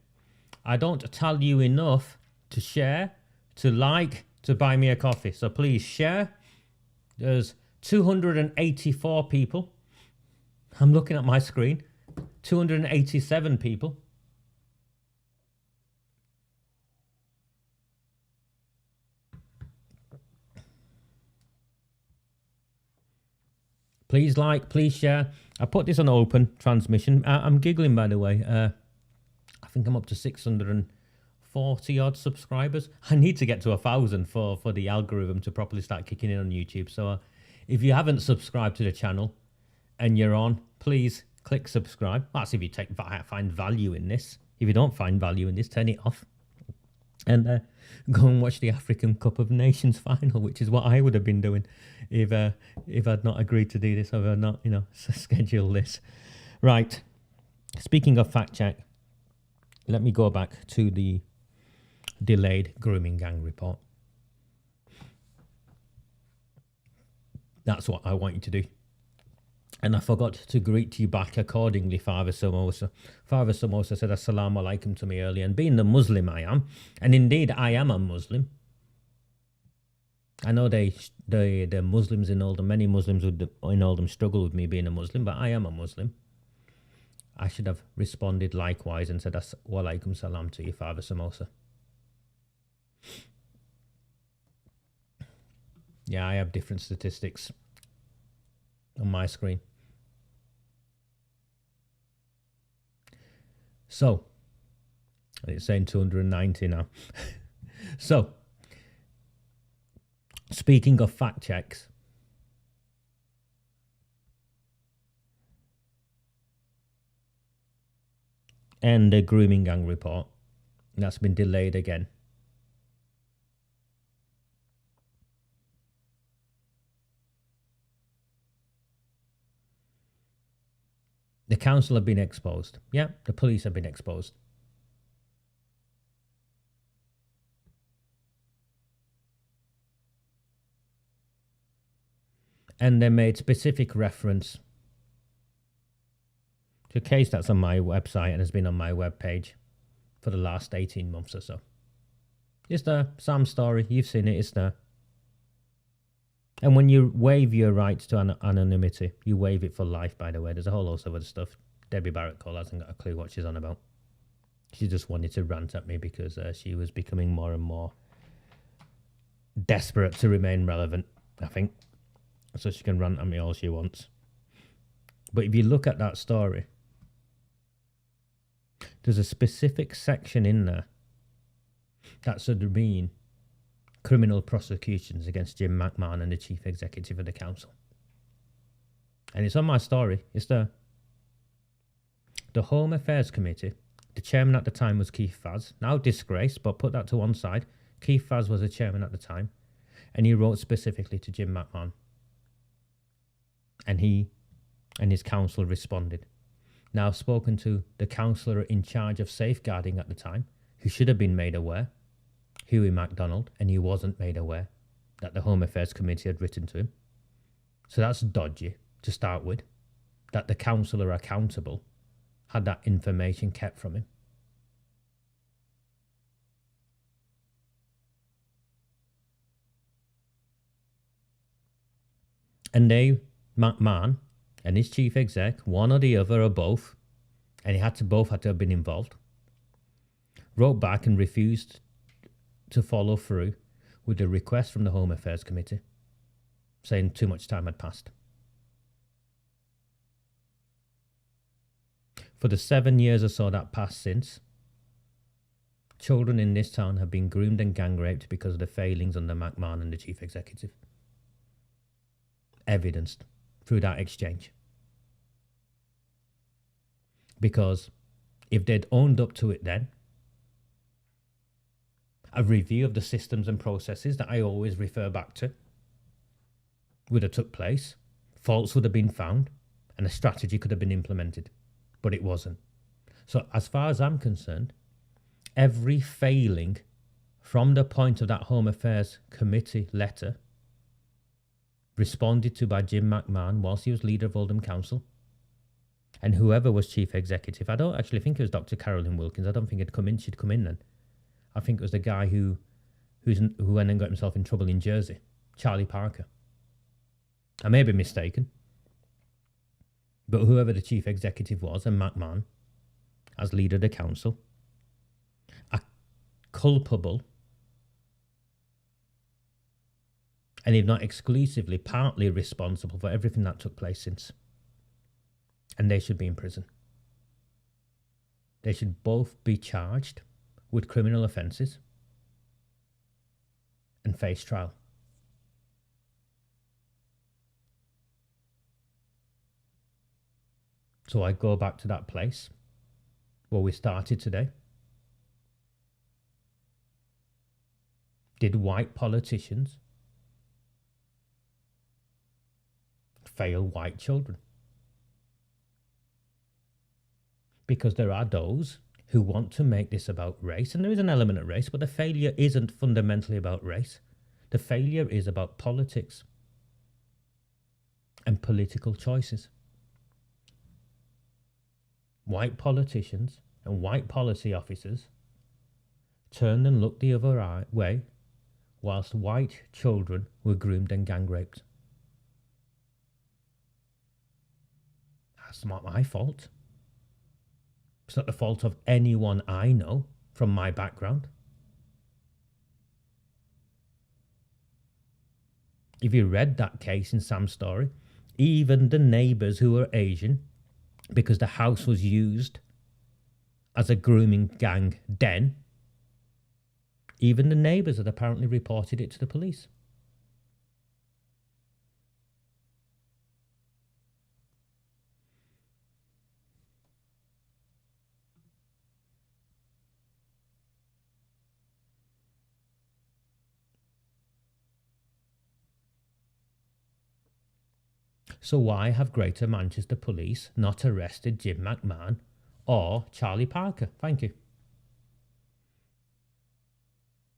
I don't tell you enough to share, to like, to buy me a coffee. So please share. There's 284 people. I'm looking at my screen. 287 people. Please like, please share. I put this on open transmission. I'm giggling, by the way. I think I'm up to 640 odd subscribers. I need to get to 1,000 for the algorithm to properly start kicking in on YouTube. So if you haven't subscribed to the channel and you're on, please click subscribe. That's if you find value in this. If you don't find value in this, turn it off. And go and watch the African Cup of Nations final, which is what I would have been doing if I'd not agreed to do this, or if I'd not, schedule this. Right. Speaking of fact check, let me go back to the delayed grooming gang report. That's what I want you to do. And I forgot to greet you back accordingly, Father Samosa. Father Samosa said Assalamu alaikum to me earlier, and being the Muslim I am, and indeed I am a Muslim. I know the Muslims in Oldham, many Muslims in Oldham struggle with me being a Muslim, but I am a Muslim. I should have responded likewise and said wa alaikum salam to you, Father Samosa. Yeah, I have different statistics on my screen. So, it's saying 290 now. So, speaking of fact checks, and the grooming gang report, that's been delayed again. The council have been exposed. Yeah, the police have been exposed. And they made specific reference to a case that's on my website and has been on my webpage for the last 18 months or so. It's there. Sam's story. You've seen it. It's there. And when you waive your rights to anonymity, you waive it for life, by the way. There's a whole host of other stuff. Debbie Barrett Cole hasn't got a clue what she's on about. She just wanted to rant at me because she was becoming more and more desperate to remain relevant, I think. So she can rant at me all she wants. But if you look at that story, there's a specific section in there that should mean criminal prosecutions against JIM McMAHON and the chief executive of the council. And it's on my story. It's there. The Home Affairs Committee, the chairman at the time was Keith Faz, now disgraced, but put that to one side. Keith Faz was the chairman at the time, and he wrote specifically to JIM McMAHON. And he and his council responded. Now I've spoken to the councillor in charge of safeguarding at the time, who should have been made aware, Hughie MacDonald, and he wasn't made aware that the Home Affairs Committee had written to him. So that's dodgy to start with, that the councillor accountable had that information kept from him. And they, McMahon and his chief exec, one or the other or both, and both had to have been involved, wrote back and refused to follow through with the request from the Home Affairs Committee, saying too much time had passed. For the 7 years or so that passed since, children in this town have been groomed and gang raped because of the failings under McMahon and the chief executive. Evidenced through that exchange. Because if they'd owned up to it then, a review of the systems and processes that I always refer back to would have took place, faults would have been found, and a strategy could have been implemented. But it wasn't. So as far as I'm concerned, every failing from the point of that Home Affairs Committee letter responded to by JIM McMAHON whilst he was leader of Oldham Council, and whoever was chief executive. I don't actually think it was Dr. Carolyn Wilkins. I don't think she'd come in then. I think it was the guy who went and got himself in trouble in Jersey, Charlie Parker. I may be mistaken. But whoever the chief executive was, and McMahon, as leader of the council, are culpable, and if not exclusively, partly responsible for everything that took place since. And they should be in prison. They should both be charged with criminal offences and face trial. So I go back to that place where we started today. Did white politicians fail white children? Because there are those who want to make this about race, and there is an element of race, but the failure isn't fundamentally about race. The failure is about politics and political choices. white politicians and white policy officers turned and looked the other way whilst white children were groomed and gang raped. That's not my fault. It's not the fault of anyone I know from my background. If you read that case in Sam's story, even the neighbours who were Asian, because the house was used as a grooming gang den, even the neighbours had apparently reported it to the police. So why have Greater Manchester Police not arrested Jim McMahon or Charlie Parker? Thank you.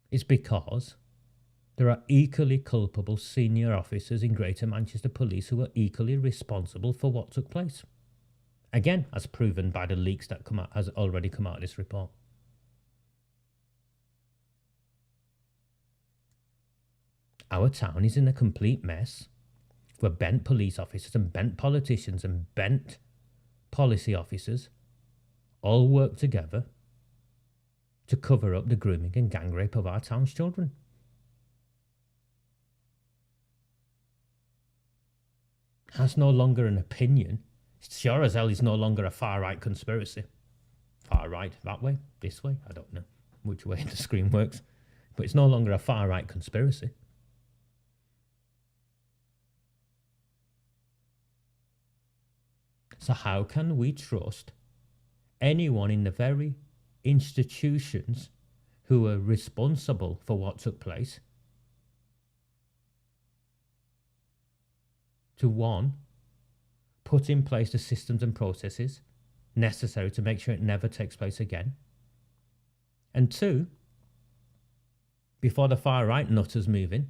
It's because there are equally culpable senior officers in Greater Manchester Police who are equally responsible for what took place. Again, as proven by the leaks that has already come out of this report. Our town is in a complete mess, where bent police officers and bent politicians and bent policy officers all work together to cover up the grooming and gang rape of our town's children. That's no longer an opinion. Sure as hell is no longer a far-right conspiracy. Far-right that way, this way, I don't know which way the screen works. But it's no longer a far-right conspiracy. So how can we trust anyone in the very institutions who are responsible for what took place to, one, put in place the systems and processes necessary to make sure it never takes place again, and two, before the far right nutters move in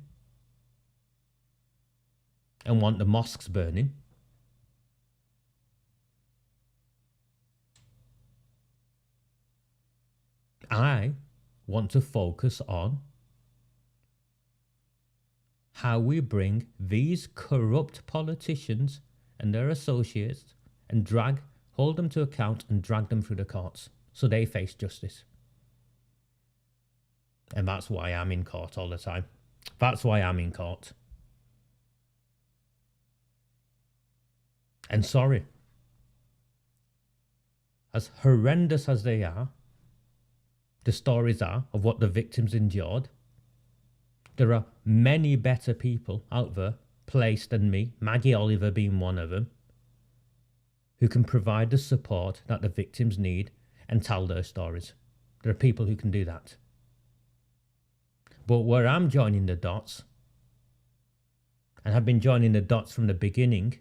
and want the mosques burning, I want to focus on how we bring these corrupt politicians and their associates and hold them to account and drag them through the courts so they face justice. And that's why I'm in court all the time. That's why I'm in court. And sorry, as horrendous as they are, the stories are of what the victims endured, there are many better people out there placed than me, Maggie Oliver being one of them, who can provide the support that the victims need and tell their stories. There are people who can do that. But where I'm joining the dots, and have been joining the dots from the beginning,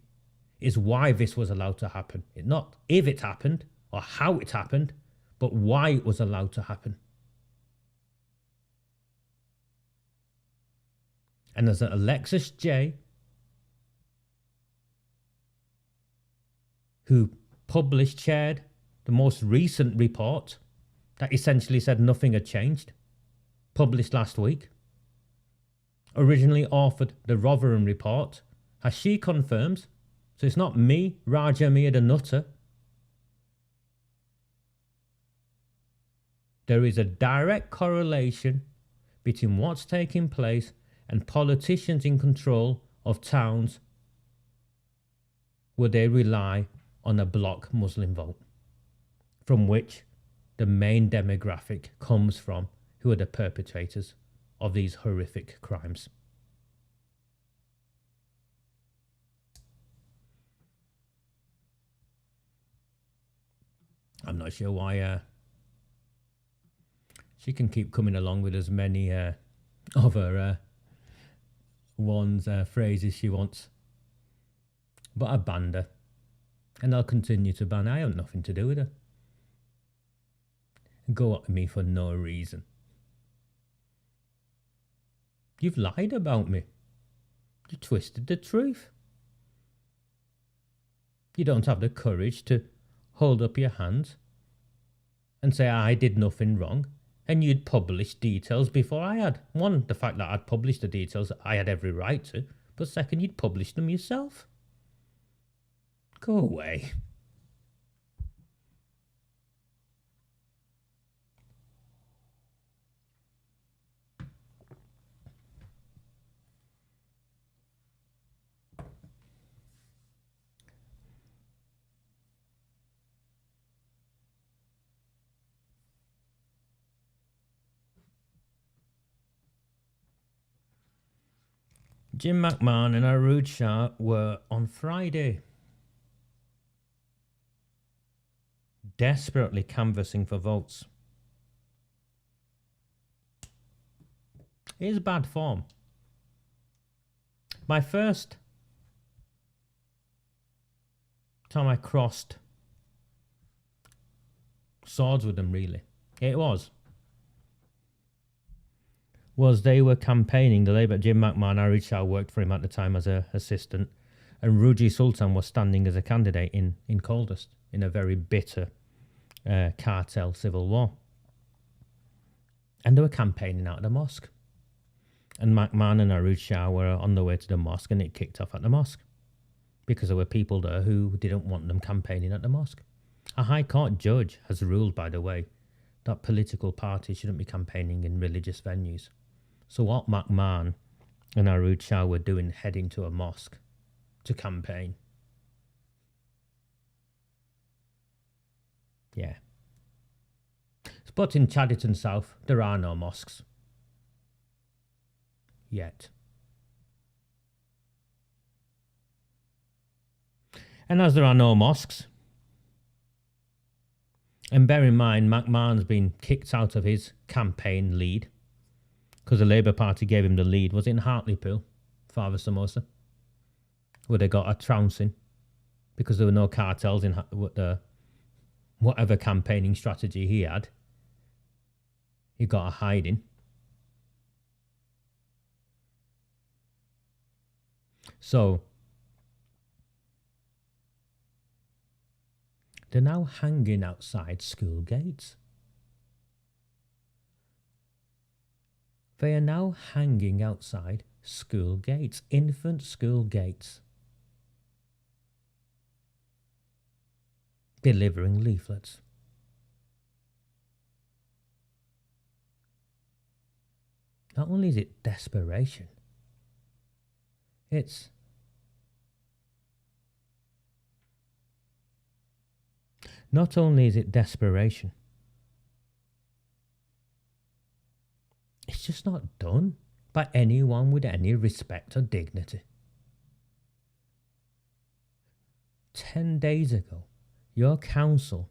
is why this was allowed to happen. Not if it happened or how it happened, but why it was allowed to happen. And as Alexis J, who chaired the most recent report that essentially said nothing had changed, published last week, originally authored the Rotherham Report, as she confirms, so it's not me, Raja Mir the Nutter. There is a direct correlation between what's taking place and politicians in control of towns where they rely on a bloc Muslim vote, from which the main demographic comes from, who are the perpetrators of these horrific crimes. I'm not sure why she can keep coming along with as many other phrases she wants. But I banned her. And I'll continue to ban her. I have nothing to do with her. Go at me for no reason. You've lied about me. You twisted the truth. You don't have the courage to hold up your hands and say I did nothing wrong, and you'd publish details before I had. One, the fact that I'd published the details, I had every right to, but second, you'd publish them yourself. Go away. Jim McMahon and Arud Shah were on Friday desperately canvassing for votes. It is bad form. My first time I crossed swords with them, really, it was they were campaigning, the Labour, Jim McMahon, Arud Shah worked for him at the time as an assistant, and Ruji Sultan was standing as a candidate in Coldest in a very bitter cartel civil war. And they were campaigning out of the mosque. And McMahon and Arud Shah were on the way to the mosque, and it kicked off at the mosque because there were people there who didn't want them campaigning at the mosque. A High Court judge has ruled, by the way, that political parties shouldn't be campaigning in religious venues. So what McMahon and Arud Shah were doing, heading to a mosque to campaign. Yeah. But in Chadderton South, there are no mosques. Yet. And as there are no mosques, and bear in mind, McMahon's been kicked out of his campaign lead because the Labour Party gave him the lead. Was it in Hartlepool, Father Samosa, where they got a trouncing because there were no cartels in whatever campaigning strategy he had. He got a hiding. So they're now hanging outside school gates. They are now hanging outside school gates, infant school gates, delivering leaflets. Not only is it desperation, it's not only is it desperation, it's just not done by anyone with any respect or dignity. 10 days ago, your council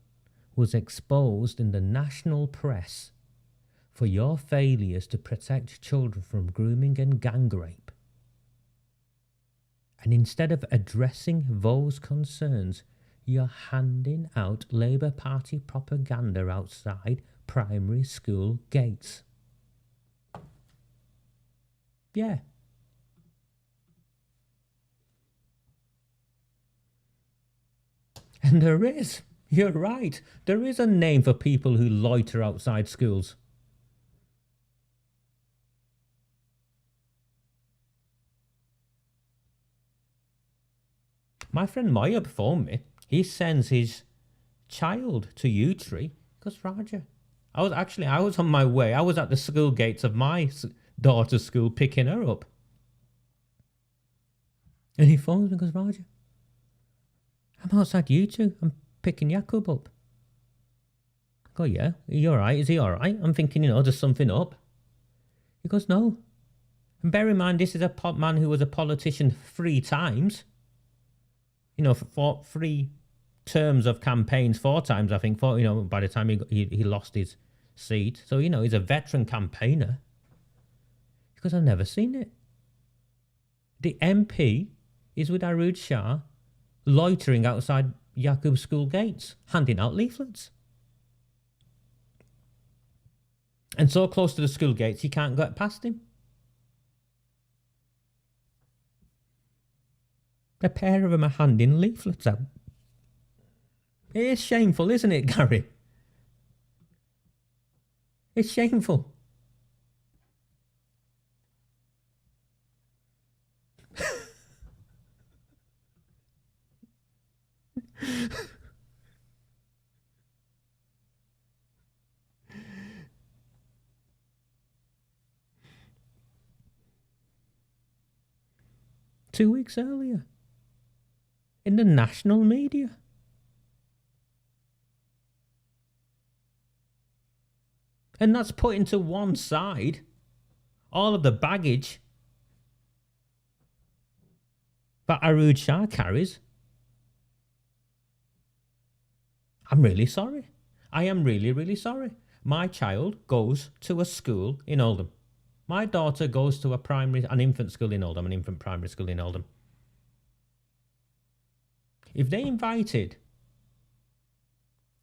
was exposed in the national press for your failures to protect children from grooming and gang rape. And instead of addressing those concerns, you're handing out Labour Party propaganda outside primary school gates. Yeah. And there is, you're right, there is a name for people who loiter outside schools. My friend Moyab phoned me. He sends his child to U-Tree because Raja. I was on my way. I was at the school gates of my daughter's school picking her up. And he phones me and goes, Raja, I'm outside U-Tree. I'm picking Yakub up. I go, yeah, are you all right? Is he all right? I'm thinking, there's something up. He goes, no. And bear in mind, this is a man who was a politician 3 times. For 3 terms of campaigns, 4 times, I think, by the time he lost his seat. So, he's a veteran campaigner. Because I've never seen it. The MP is with Arud Shah loitering outside Yakub's school gates, handing out leaflets. And so close to the school gates, you can't get past him. A pair of them are handing leaflets out. It is shameful, isn't it, Gary? It's shameful. Two weeks earlier, in the national media. And that's putting to one side all of the baggage that Arooj Shah carries. I'm really sorry. I am really, really sorry. My child goes to a school in Oldham. My daughter goes to an infant school in Oldham, an infant primary school in Oldham. If they invited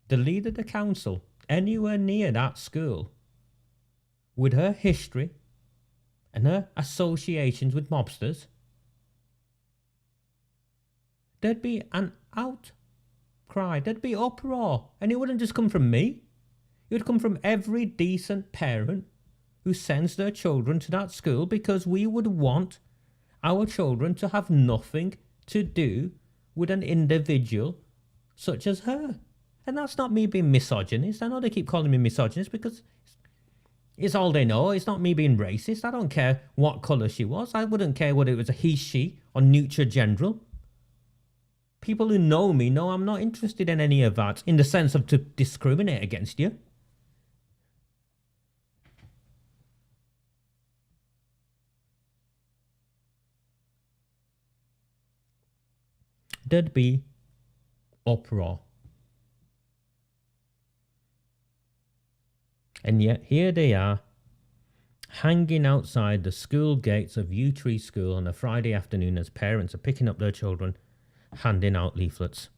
the leader of the council anywhere near that school, with her history and her associations with mobsters, there'd be an outcry, there'd be uproar, and it wouldn't just come from me. It would come from every decent parent who sends their children to that school, because we would want our children to have nothing to do with an individual such as her. And that's not me being misogynist. I know they keep calling me misogynist because it's all they know. It's not me being racist. I don't care what colour she was. I wouldn't care whether it was a he, she, or neutral general. People who know me know I'm not interested in any of that, in the sense of to discriminate against you. There'd be uproar. And yet here they are, hanging outside the school gates of Yew Tree School on a Friday afternoon as parents are picking up their children, handing out leaflets.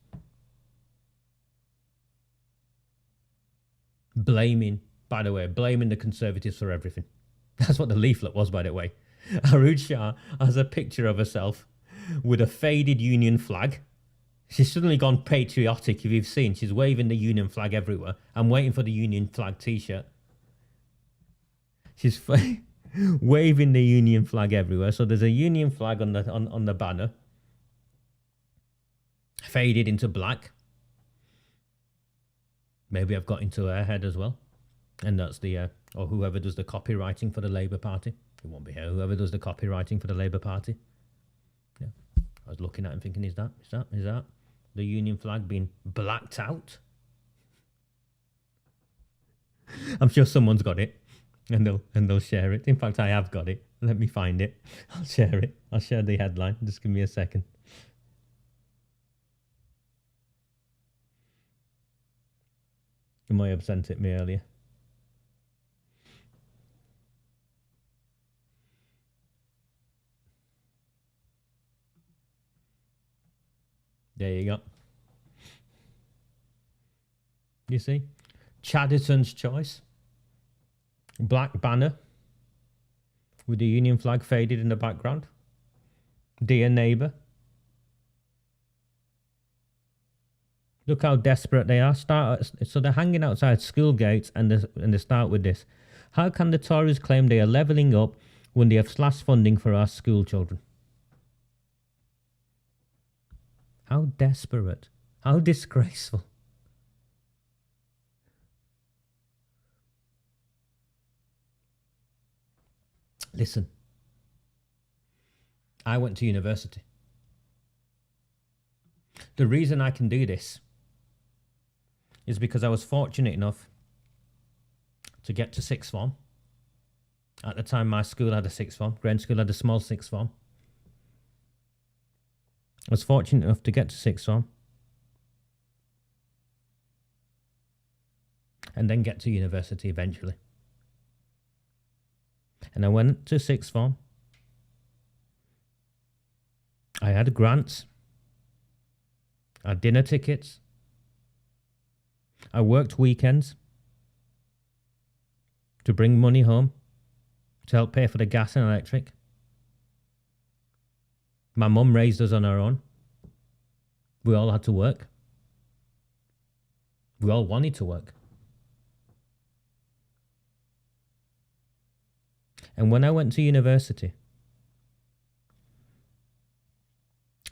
Blaming the Conservatives for everything. That's what the leaflet was, by the way. Arooj Shah has a picture of herself with a faded Union flag. She's suddenly gone patriotic, if you've seen. She's waving the Union flag everywhere. I'm waiting for the Union flag t-shirt. She's waving the Union flag everywhere. So there's a Union flag on the banner, faded into black. Maybe I've got into her head as well. And that's the, or whoever does the copywriting for the Labour Party. It won't be her. Whoever does the copywriting for the Labour Party. Yeah. I was looking at him thinking, is that the Union flag being blacked out? I'm sure someone's got it, and they'll share it. In fact, I have got it. Let me find it. I'll share it. I'll share the headline. Just give me a second. You might have sent it me earlier. There you go. You see? Chatterton's choice. Black banner with the Union flag faded in the background. Dear neighbour. Look how desperate they are. So they're hanging outside school gates and they start with this. How can the Tories claim they are levelling up when they have slashed funding for our school children? How desperate. How disgraceful. Listen, I went to university. The reason I can do this is because I was fortunate enough to get to sixth form. At the time, my school had a sixth form. Grange School had a small sixth form. I was fortunate enough to get to sixth form and then get to university eventually. And I went to sixth form. I had grants. I had dinner tickets. I worked weekends to bring money home to help pay for the gas and electric. My mum raised us on her own. We all had to work. We all wanted to work. And when I went to university,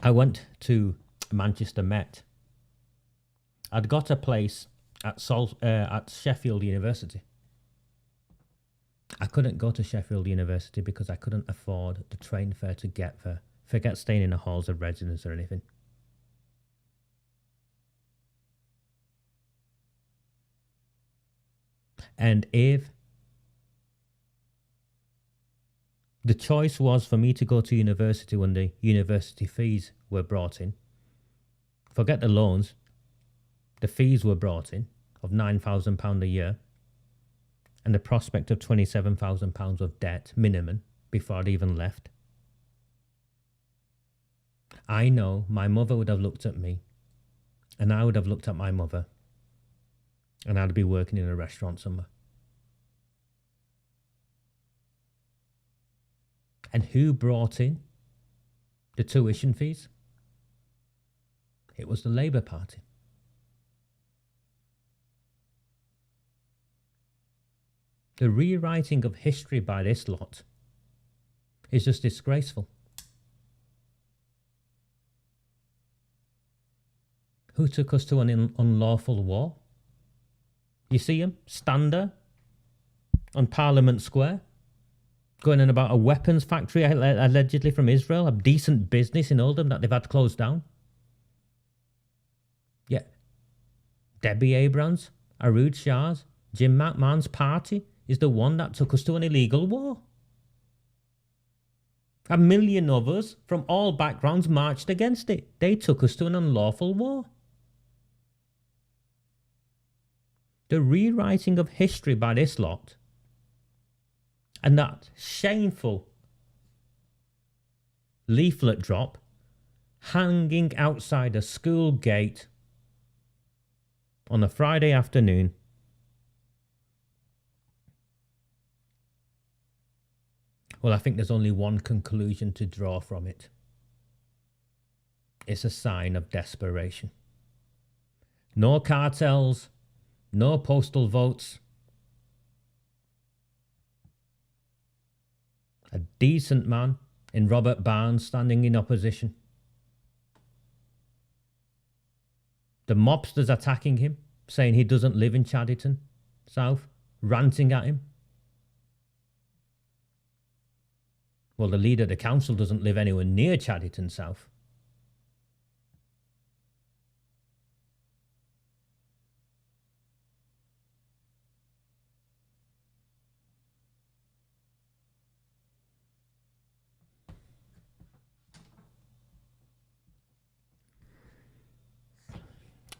I went to Manchester Met. I'd got a place at Sheffield University. I couldn't go to Sheffield University because I couldn't afford the train fare to get there. Forget staying in the halls of residence or anything. And if the choice was for me to go to university when the university fees were brought in, forget the loans, the fees were brought in of £9,000 a year, and the prospect of £27,000 of debt minimum before I'd even left. I know my mother would have looked at me, and I would have looked at my mother, and I'd be working in a restaurant somewhere. And who brought in the tuition fees? It was the Labour Party. The rewriting of history by this lot is just disgraceful. Who took us to an unlawful war? You see him, stand there on Parliament Square, going on about a weapons factory allegedly from Israel, a decent business in Oldham that they've had closed down. Yeah. Debbie Abrams, Arud Shah's, Jim McMahon's party is the one that took us to an illegal war. 1 million of us from all backgrounds marched against it. They took us to an unlawful war. The rewriting of history by this lot and that shameful leaflet drop hanging outside a school gate on a Friday afternoon. Well, I think there's only one conclusion to draw from it. It's a sign of desperation. No cartels, no postal votes. A decent man in Robert Barnes standing in opposition. The mobsters attacking him, saying he doesn't live in Chadderton South, ranting at him. Well, the leader of the council doesn't live anywhere near Chadderton South.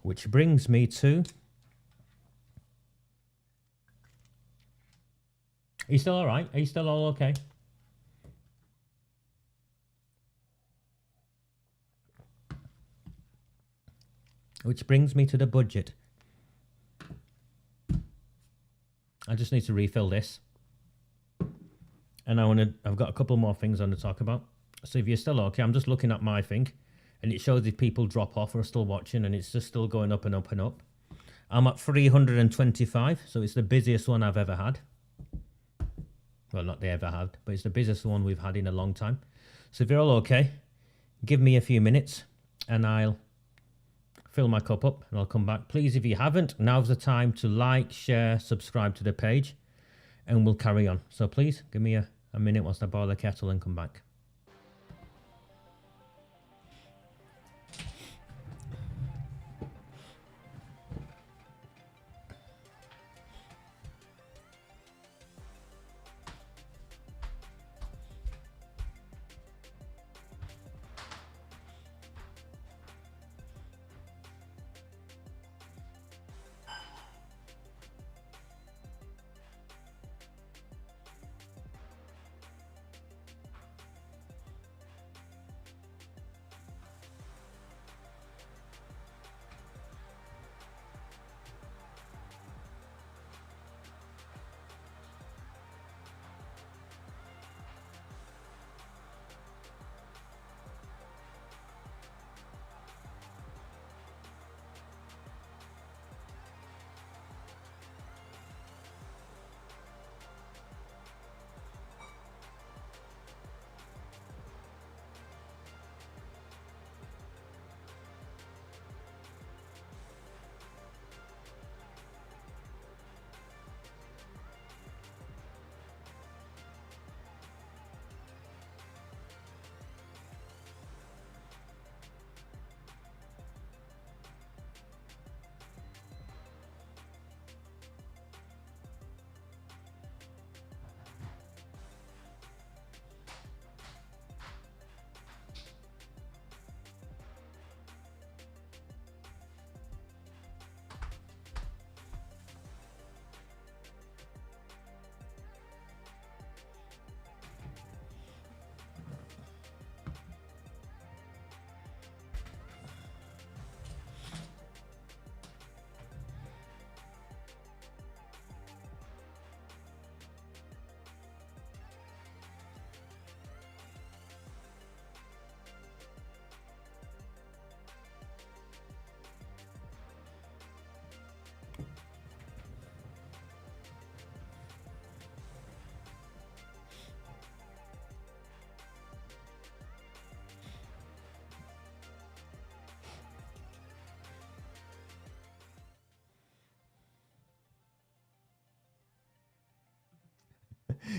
Which brings me to... Are you still all right? Are you still all okay? Which brings me to the budget. I just need to refill this. And I've got a couple more things I want to talk about. So if you're still okay, I'm just looking at my thing. And it shows if people drop off or are still watching, and it's just still going up and up and up. I'm at 325, so it's the busiest one I've ever had. Well, not they ever had, but it's the busiest one we've had in a long time. So if you're all okay, give me a few minutes and I'll fill my cup up and I'll come back. Please, if you haven't, now's the time to like, share, subscribe to the page, and we'll carry on. So please, give me a minute whilst I boil the kettle and come back.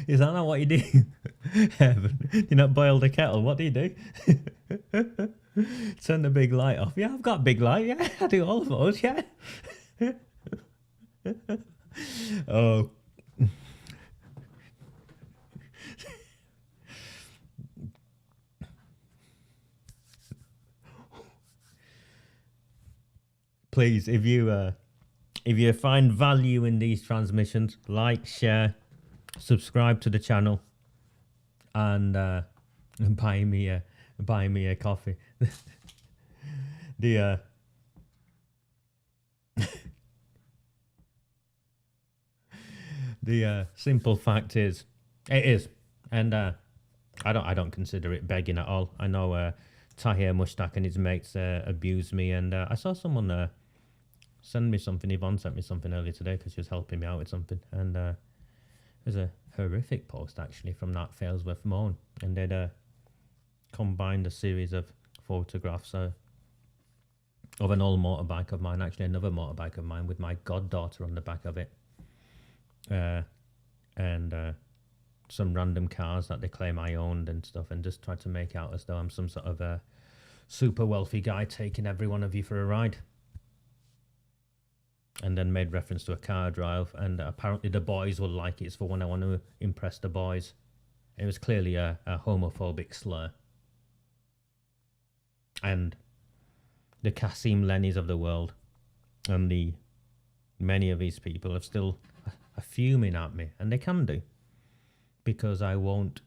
Is that not what you do? Heaven, you not boil the kettle. What do you do? Turn the big light off. Yeah, I've got a big light. Yeah, I do all of those. Yeah. Oh. Please, if you find value in these transmissions, like, share, subscribe to the channel, and buy me a coffee. The simple fact is, it is, and I don't consider it begging at all. I know Tahir Mushtaq and his mates abused me, and I saw someone send me something. Yvonne sent me something earlier today because she was helping me out with something, and there's a horrific post actually from that Failsworth Moan, and they'd combined a series of photographs of an old motorbike of mine, actually another motorbike of mine with my goddaughter on the back of it, and some random cars that they claim I owned and stuff, and just tried to make out as though I'm some sort of a super wealthy guy taking every one of you for a ride. And then made reference to a car drive, and apparently the boys will like it. It's for when I want to impress the boys. It was clearly a homophobic slur. And the Kasim Lennys of the world and the many of these people are still fuming at me, and they can do, because I won't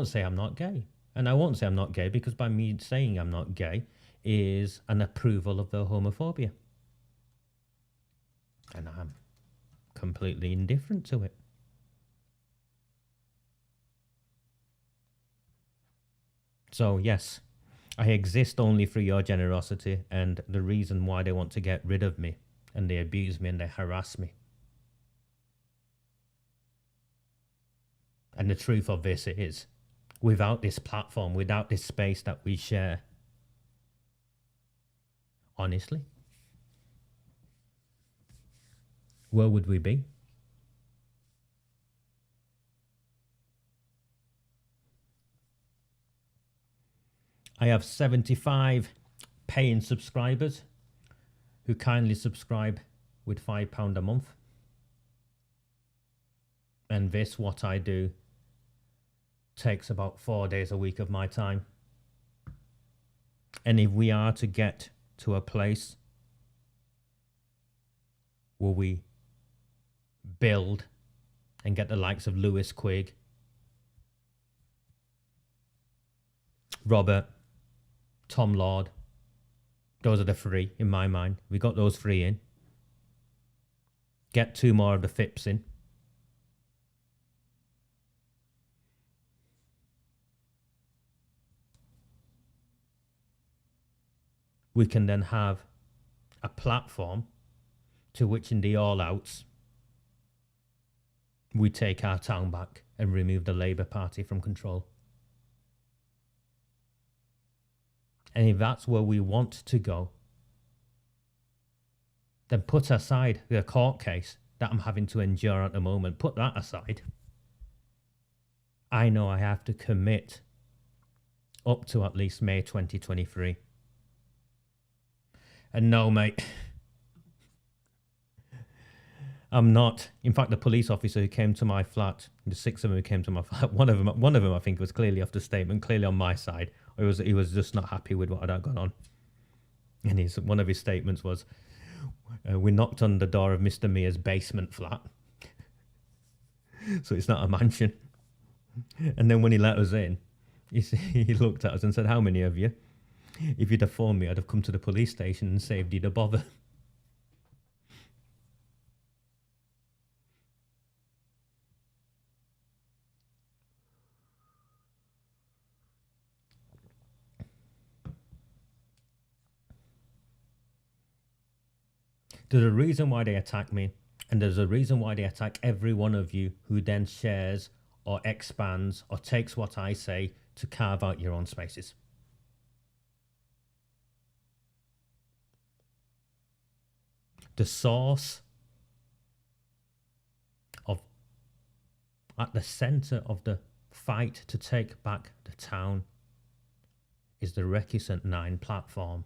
say I'm not gay, and I won't say I'm not gay because by me saying I'm not gay is an approval of the homophobia, and I'm completely indifferent to it. So yes, I exist only through your generosity, and the reason why they want to get rid of me, and they abuse me and they harass me. And the truth of this is, without this platform, without this space that we share, honestly, where would we be? I have 75 paying subscribers who kindly subscribe with £5 a month. And this, what I do, takes about 4 days a week of my time. And if we are to get to a place where we build and get the likes of Lewis Quigg, Robert, Tom Lord, those are the three in my mind. We got those three in. Get 2 more of the Phipps in. We can then have a platform to which in the all-outs we take our town back and remove the Labour Party from control. And if that's where we want to go, then put aside the court case that I'm having to endure at the moment. Put that aside. I know I have to commit up to at least May 2023. And no, mate, I'm not. In fact, the police officer who came to my flat, the 6 of them who came to my flat, one of them I think was clearly off the statement, clearly on my side. He was just not happy with what had gone on. And one of his statements was, we knocked on the door of Mr. Mears' basement flat. So it's not a mansion. And then when he let us in, he looked at us and said, how many of you? If you'd have phoned me, I'd have come to the police station and saved you the bother. There's a reason why they attack me, and there's a reason why they attack every one of you who then shares or expands or takes what I say to carve out your own spaces. The source At the centre of the fight to take back the town is the Recusant 9 platform.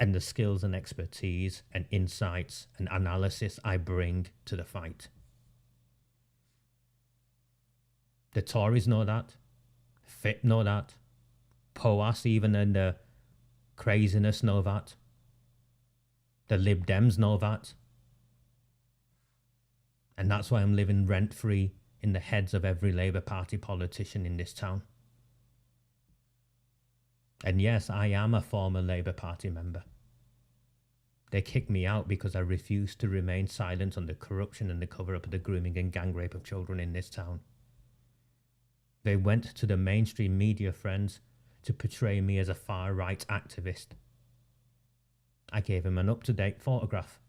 And the skills and expertise and insights and analysis I bring to the fight. The Tories know that. FIP know that. POAS even and the craziness know that. The Lib Dems know that. And that's why I'm living rent-free in the heads of every Labour Party politician in this town. And yes, I am a former Labour Party member. They kicked me out because I refused to remain silent on the corruption and the cover-up of the grooming and gang rape of children in this town. They went to the mainstream media friends to portray me as a far-right activist. I gave him an up-to-date photograph.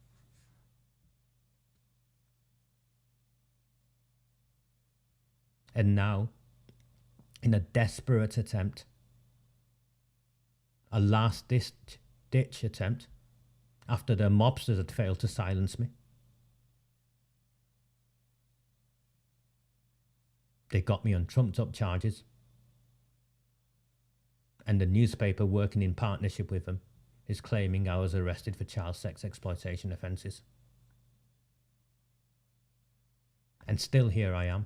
And now, in a desperate attempt, a last-ditch attempt, after the mobsters had failed to silence me, they got me on trumped-up charges. And the newspaper working in partnership with them is claiming I was arrested for child sex exploitation offences. And still here I am.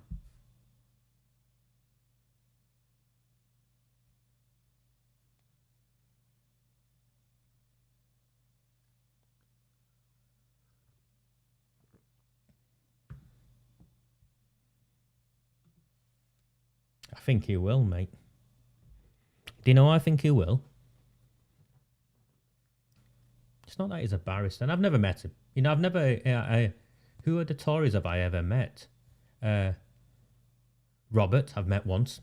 I think he will, mate. Do you know I think he will? It's not that he's a barrister, and I've never met him. You know, I've never... who are the Tories have I ever met? Robert, I've met once.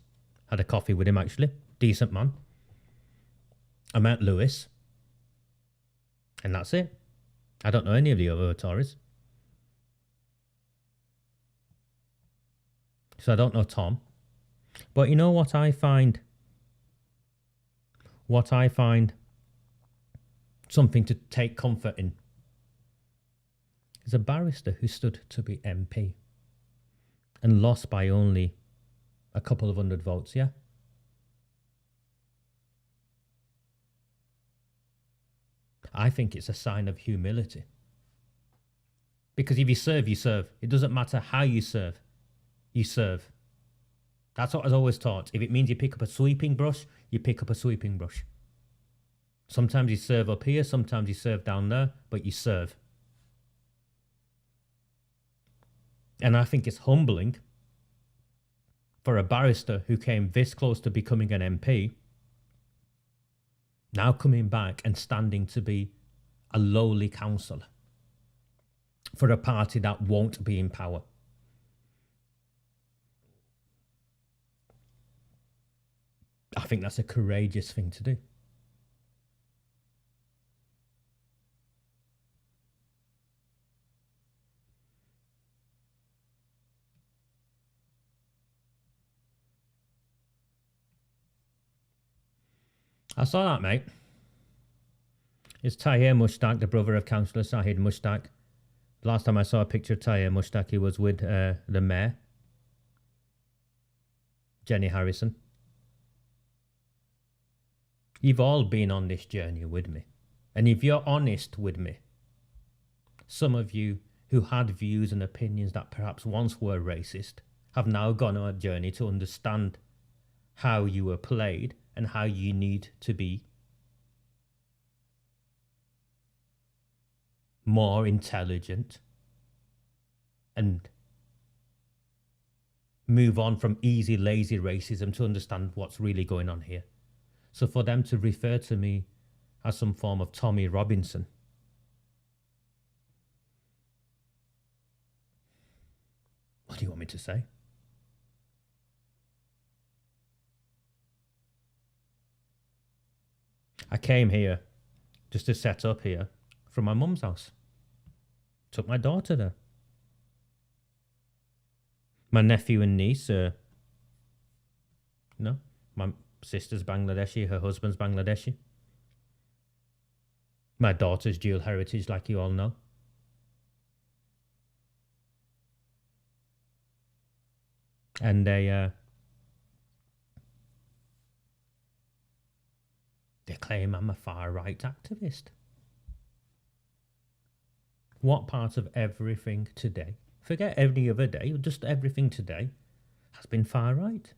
Had a coffee with him, actually. Decent man. I met Lewis. And that's it. I don't know any of the other Tories. So I don't know Tom. But you know what I find? What I find something to take comfort in is a barrister who stood to be MP and lost by only a couple of hundred votes, yeah? I think it's a sign of humility. Because if you serve, you serve. It doesn't matter how you serve. You serve. That's what I was always taught. If it means you pick up a sweeping brush, you pick up a sweeping brush. Sometimes you serve up here, sometimes you serve down there, but you serve. And I think it's humbling for a barrister who came this close to becoming an MP, now coming back and standing to be a lowly councillor for a party that won't be in power. I think that's a courageous thing to do. I saw that, mate. It's Tahir Mushtaq, the brother of Councillor Sahid Mushtaq. Last time I saw a picture of Tahir Mushtaq, he was with the mayor, Jenny Harrison. You've all been on this journey with me. And if you're honest with me, some of you who had views and opinions that perhaps once were racist have now gone on a journey to understand how you were played and how you need to be more intelligent and move on from easy, lazy racism to understand what's really going on here. So for them to refer to me as some form of Tommy Robinson, what do you want me to say? I came here just to set up here from my mum's house. Took my daughter there. My nephew and niece, my sister's Bangladeshi, her husband's Bangladeshi. My daughter's dual heritage, like you all know. And they claim I'm a far-right activist. What part of everything today, forget any other day, just everything today, has been far-right?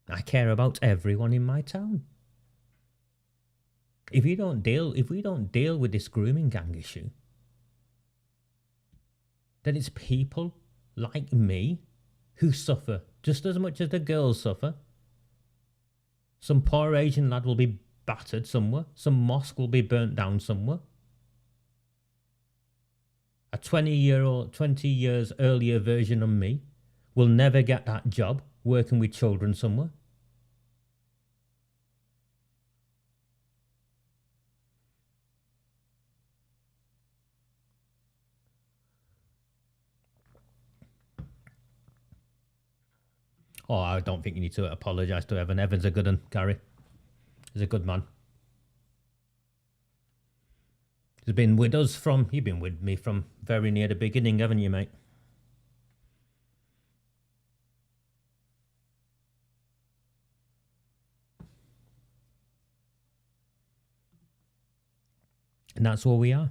I care about everyone in my town. If we don't deal with this grooming gang issue, then it's people like me who suffer just as much as the girls suffer. Some poor Asian lad will be battered somewhere. Some mosque will be burnt down somewhere. A 20 years earlier version of me will never get that job working with children somewhere. Oh, I don't think you need to apologise to Evan. Evan's a good one, Gary. He's a good man. He's been with us you've been with me from very near the beginning, haven't you, mate? And that's where we are.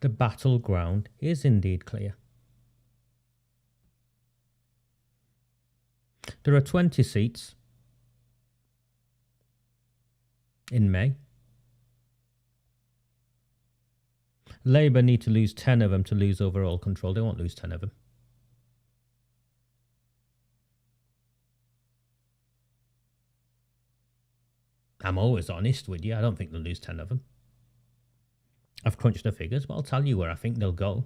The battleground is indeed clear. There are 20 seats in May. Labour need to lose 10 of them to lose overall control. They won't lose 10 of them. I'm always honest with you. I don't think they'll lose 10 of them. I've crunched the figures, but I'll tell you where I think they'll go.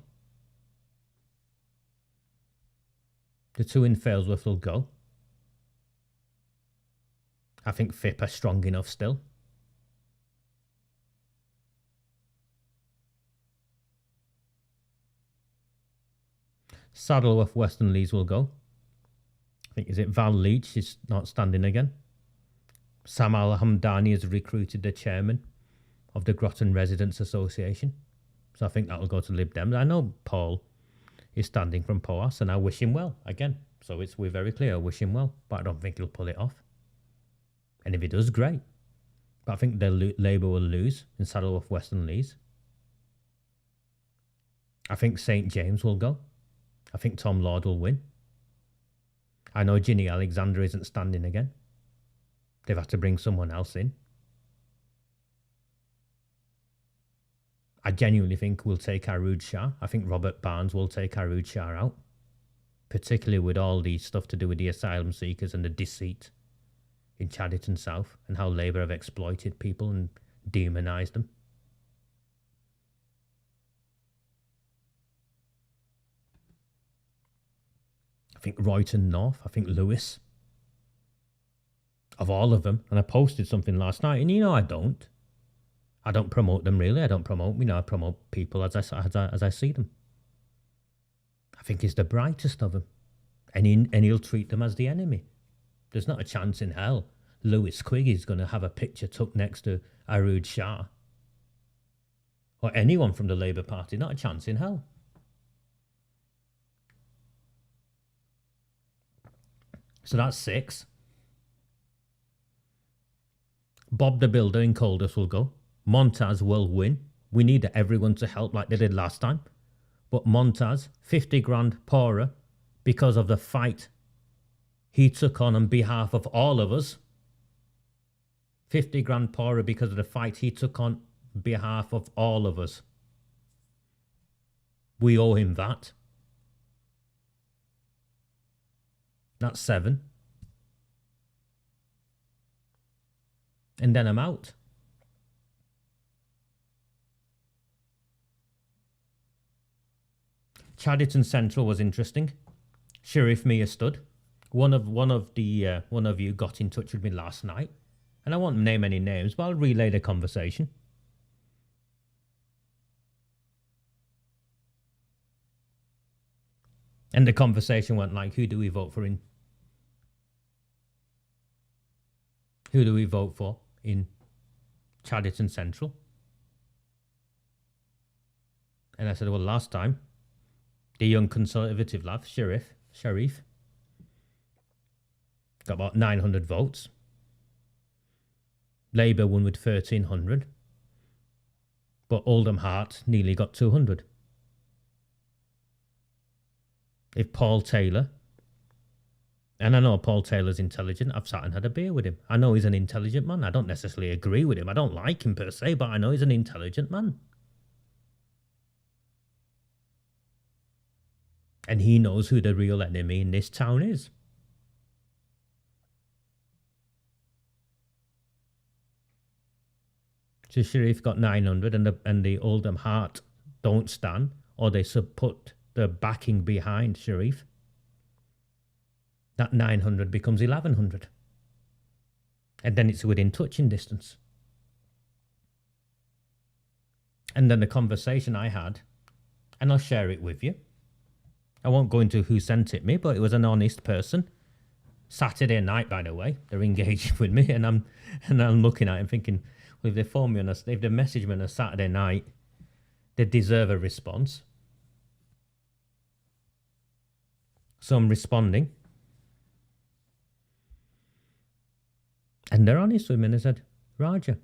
The two in Failsworth will go. I think FIP are strong enough still. Saddleworth, Western Lees will go. I think, is it Val Leach is not standing again. Sam Al-Hamdani has recruited the chairman of the Groton Residents Association. So I think that will go to Lib Dems. I know Paul is standing from POAS and I wish him well again. So we're very clear, I wish him well, but I don't think he'll pull it off. And if he does, great. But I think Labour will lose in Saddleworth, Western Lees. I think St James will go. I think Tom Lord will win. I know Ginny Alexander isn't standing again. They've had to bring someone else in. I genuinely think we'll take Arood Shah. I think Robert Barnes will take Arood Shah out. Particularly with all the stuff to do with the asylum seekers and the deceit in Chadderton South and how Labour have exploited people and demonised them. I think Royton North, I think Lewis. Of all of them, and I posted something last night, and I don't promote them really. I don't promote, I promote people as I see them. I think he's the brightest of them, and he'll treat them as the enemy. There's not a chance in hell Lewis Quigg is going to have a picture tucked next to Arood Shah or anyone from the Labour Party. Not a chance in hell. So that's 6. Bob the Builder in Coldus will go. Montaz will win. We need everyone to help like they did last time. But Montaz, 50 grand poorer because of the fight he took on behalf of all of us. 50 grand poorer because of the fight he took on behalf of all of us. We owe him that. That's 7. And then I'm out. Chadderton Central was interesting. Sheriff Mia stood. One of you got in touch with me last night, and I won't name any names, but I'll relay the conversation. And the conversation went like, who do we vote for in Chadderton Central? And I said, well, last time, the young Conservative lad, Sharif, got about 900 votes. Labour won with 1,300. But Oldham Heart nearly got 200. If Paul Taylor, and I know Paul Taylor's intelligent, I've sat and had a beer with him. I know he's an intelligent man. I don't necessarily agree with him. I don't like him per se, but I know he's an intelligent man. And he knows who the real enemy in this town is. So Sharif got 900 and the Oldham Heart don't stand, or they put the backing behind Sharif. That 900 becomes 1,100. And then it's within touching distance. And then the conversation I had, and I'll share it with you. I won't go into who sent it me, but it was an honest person. Saturday night, by the way, they're engaging with me, and I'm looking at him thinking, well, if they phone me if they message me on a Saturday night, they deserve a response. So I'm responding. And they're honest with me, and they said, Raja,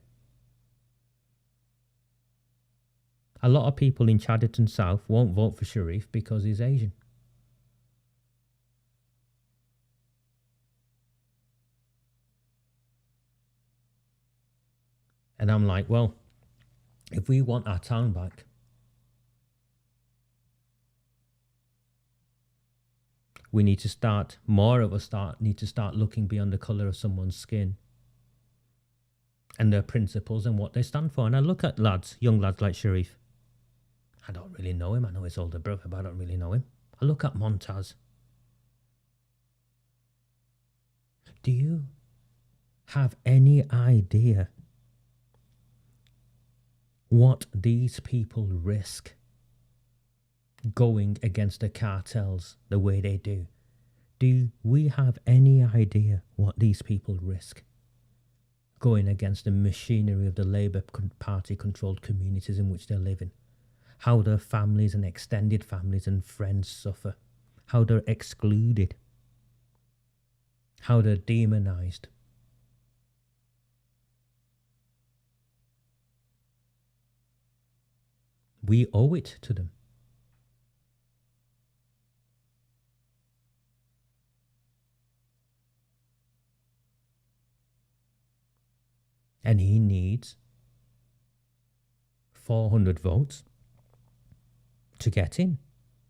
a lot of people in Chadderton South won't vote for Sharif because he's Asian. And I'm like, well, if we want our town back, we need to start, more of us need to start looking beyond the colour of someone's skin and their principles and what they stand for. And I look at lads, young lads like Sharif. I don't really know him. I know his older brother, but I don't really know him. I look at Montaz. Do you have any idea what these people risk going against the cartels the way they do? Do we have any idea what these people risk going against the machinery of the Labour Party controlled communities in which they're living? How their families and extended families and friends suffer, how they're excluded, how they're demonised. We owe it to them. And he needs 400 votes to get in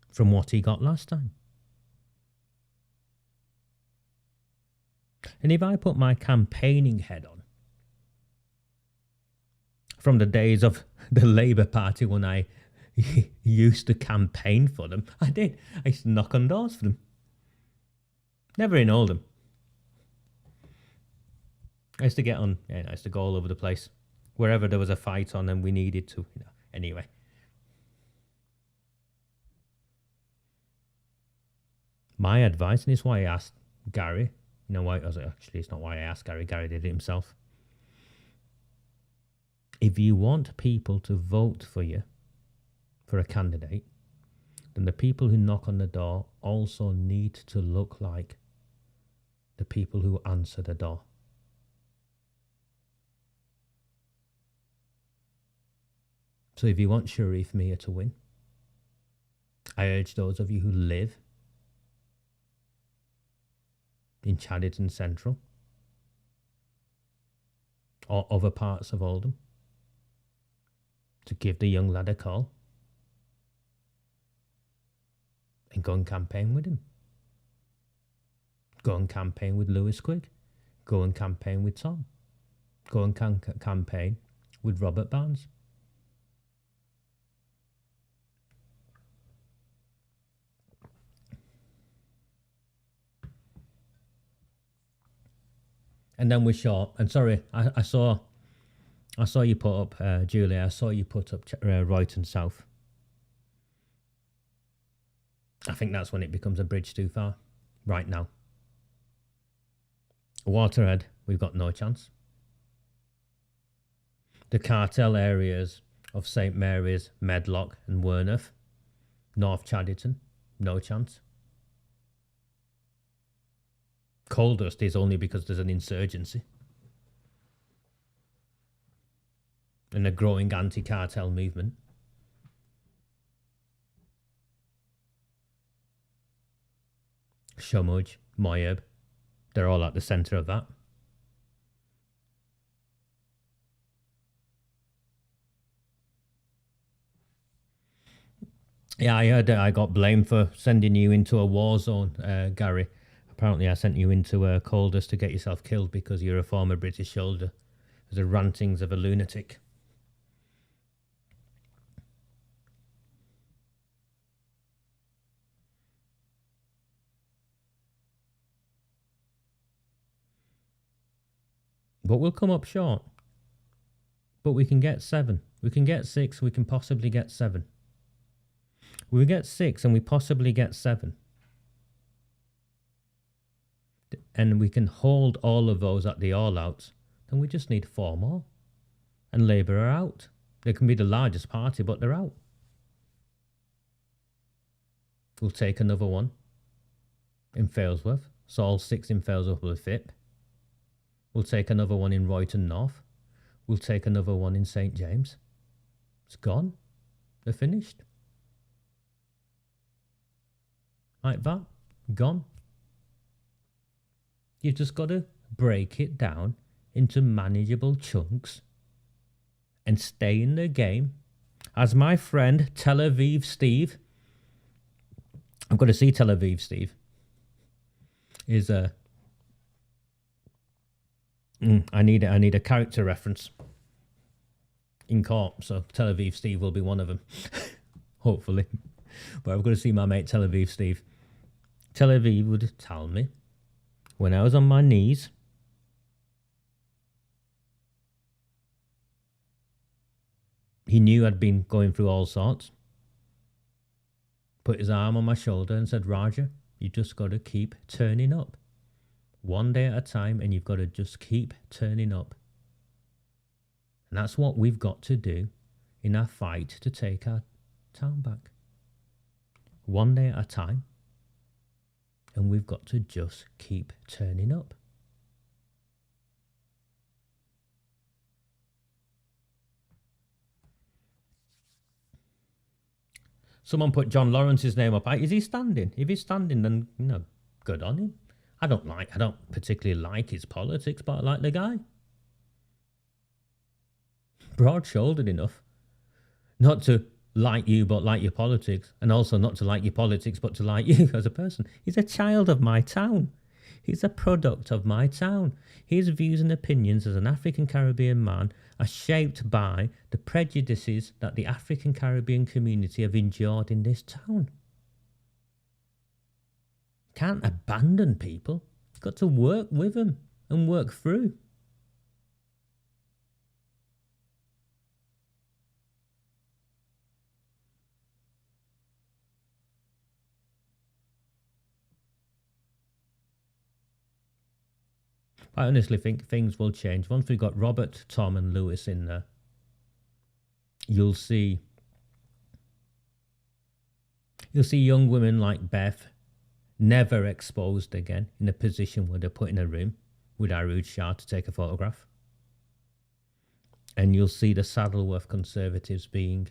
from what he got last time. And if I put my campaigning head on, from the days of the Labour Party when I used to campaign for them, I did. I used to knock on doors for them. Never in Oldham. I used to get on, I used to go all over the place. Wherever there was a fight on and we needed to, anyway. My advice, and it's why I asked Gary, why, actually it's not why I asked Gary, Gary did it himself. If you want people to vote for you, for a candidate, then the people who knock on the door also need to look like the people who answer the door. So if you want Sharif Mir to win, I urge those of you who live in Chadderton Central or other parts of Oldham to give the young lad a call and go and campaign with him. Go and campaign with Lewis Quigg. Go and campaign with Tom. Go and campaign with Robert Barnes. And then we're short. And sorry, I saw you put up, Julia, I saw you put up Royton South. I think that's when it becomes a bridge too far, right now. Waterhead, we've got no chance. The cartel areas of St Mary's, Medlock and Werneth. North Chadderton, no chance. Coldust is only because there's an insurgency and a growing anti-cartel movement. Shumwich, Moyeb, they're all at the centre of that. Yeah, I heard that I got blamed for sending you into a war zone, Gary. Apparently I sent you into Coldust to get yourself killed because you're a former British soldier. The rantings of a lunatic. But we'll come up short. But we can get 7. We can get 6. We can possibly get 7. We get 6 and we possibly get 7. And we can hold all of those at the all-outs. Then we just need 4 more. And Labour are out. They can be the largest party, but they're out. We'll take another one in Failsworth. So all 6 in Failsworth will fit. We'll take another one in Royton North. We'll take another one in St James. It's gone. They're finished. Like that. Gone. You've just got to break it down into manageable chunks and stay in the game. As my friend Tel Aviv Steve, I've got to see Tel Aviv Steve, is I need a character reference in court, so Tel Aviv Steve will be one of them, hopefully. But I've got to see my mate Tel Aviv Steve. Tel Aviv would tell me, when I was on my knees, he knew I'd been going through all sorts, put his arm on my shoulder and said, Roger, you just got to keep turning up. One day at a time, and you've got to just keep turning up. And that's what we've got to do in our fight to take our town back. One day at a time, and we've got to just keep turning up. Someone put John Lawrence's name up. Is he standing? If he's standing, then, you know, good on him. I don't particularly like his politics, but I like the guy. Broad-shouldered enough. Not to like you, but like your politics. And also not to like your politics, but to like you as a person. He's a child of my town. He's a product of my town. His views and opinions as an African Caribbean man are shaped by the prejudices that the African Caribbean community have endured in this town. Can't abandon people. You've got to work with them and work through. I honestly think things will change. Once we've got Robert, Tom and Lewis in there, you'll see young women like Beth never exposed again in a position where they're put in a room with Arood Shah to take a photograph. And you'll see the Saddleworth Conservatives being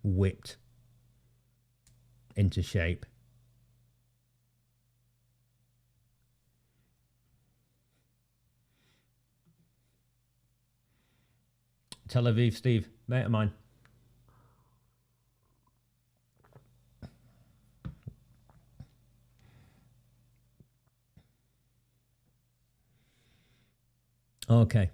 whipped into shape. Tel Aviv Steve, mate of mine. Okay.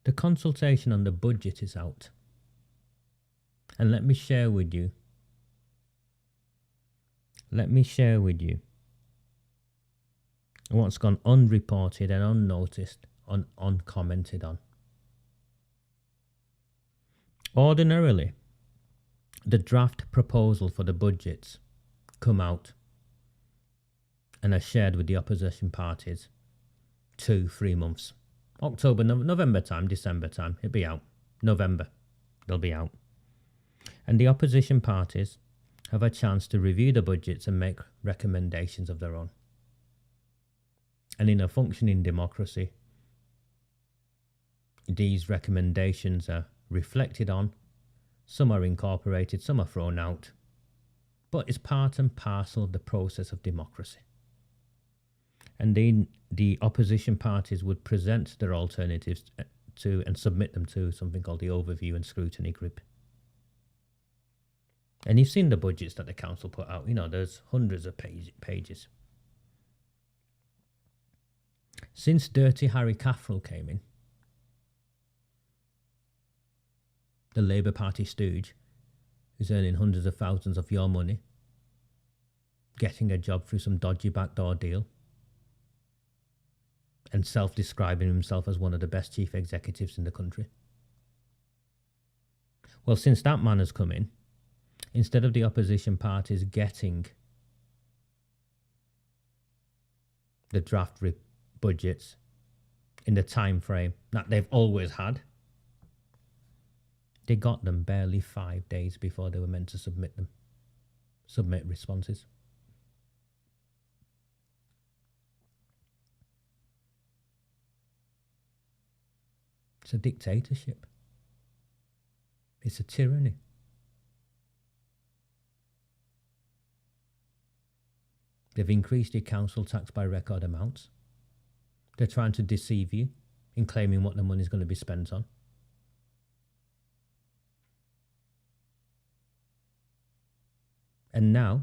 The consultation on the budget is out. And let me share with you what's gone unreported and unnoticed, uncommented on. Ordinarily, the draft proposal for the budgets come out and are shared with the opposition parties 2-3 months. October, November time, December time, it'll be out. November, they'll be out. And the opposition parties have a chance to review the budgets and make recommendations of their own. And in a functioning democracy, these recommendations are reflected on, some are incorporated, some are thrown out, but it's part and parcel of the process of democracy. And then the opposition parties would present their alternatives to and submit them to something called the overview and scrutiny group. And you've seen the budgets that the council put out. You know, there's hundreds of pages. Since Dirty Harry Caffrell came in, the Labour Party stooge, who's earning hundreds of thousands of your money, getting a job through some dodgy backdoor deal, and self-describing himself as one of the best chief executives in the country. Well, since that man has come in, instead of the opposition parties getting the draft budgets in the time frame that they've always had, they got them barely 5 days before they were meant to submit responses. It's a dictatorship. It's a tyranny. They've increased your council tax by record amounts. They're trying to deceive you in claiming what the money's going to be spent on. And now,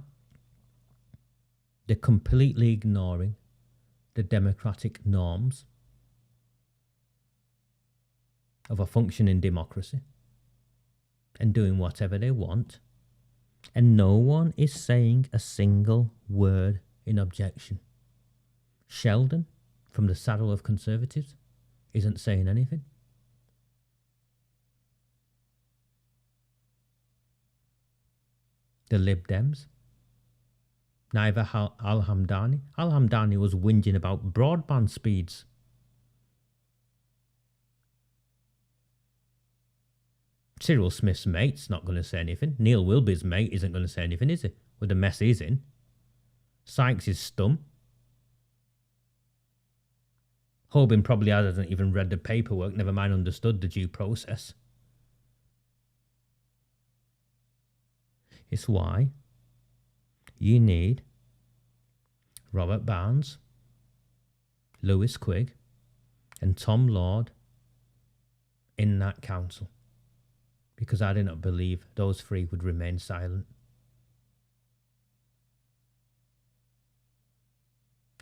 they're completely ignoring the democratic norms of a functioning democracy and doing whatever they want. And no one is saying a single word in objection. Sheldon, from the saddle of Conservatives, isn't saying anything. The Lib Dems, neither Al-Hamdani. Al-Hamdani was whinging about broadband speeds. Cyril Smith's mate's not going to say anything. Neil Wilby's mate isn't going to say anything, is he? With the mess he's in. Sykes is stum. Hoban probably hasn't even read the paperwork, never mind understood the due process. It's why you need Robert Barnes, Lewis Quigg, and Tom Lord in that council. Because I do not believe those three would remain silent.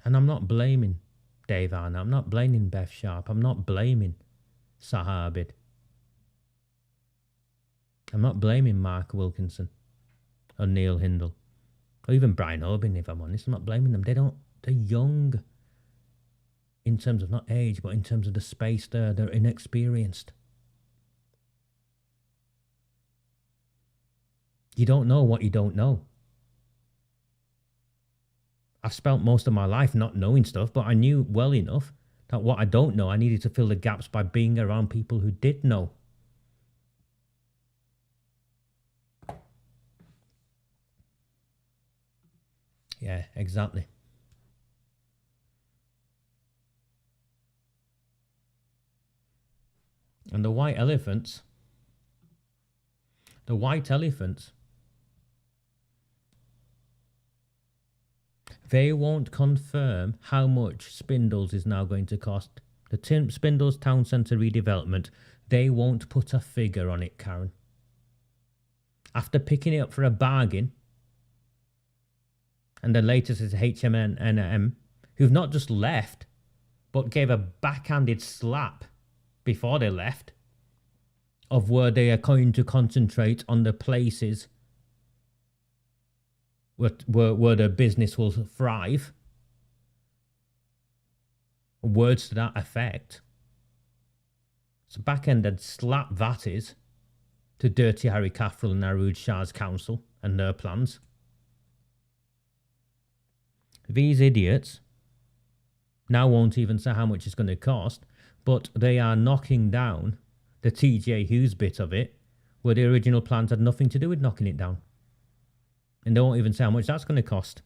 And I'm not blaming Dave Arnott. I'm not blaming Beth Sharp. I'm not blaming Sahabid. I'm not blaming Mark Wilkinson or Neil Hindle or even Brian Hoban, if I'm honest. I'm not blaming them. They're young in terms of not age, but in terms of the space there. They're inexperienced. You don't know what you don't know. I've spent most of my life not knowing stuff, but I knew well enough that what I don't know, I needed to fill the gaps by being around people who did know. Yeah, exactly. And the white elephants, they won't confirm how much Spindles is now going to cost. The Spindles Town Centre redevelopment, they won't put a figure on it, Karen. After picking it up for a bargain, and the latest is HMNM, who've not just left, but gave a backhanded slap before they left of where they are going to concentrate on the places where the business will thrive. Words to that effect. So backhanded slap that is to Dirty Harry Caffrell and Arooj Shah's council and their plans. These idiots now won't even say how much it's going to cost, but they are knocking down the TJ Hughes bit of it, where the original plans had nothing to do with knocking it down. And they won't even say how much that's going to cost,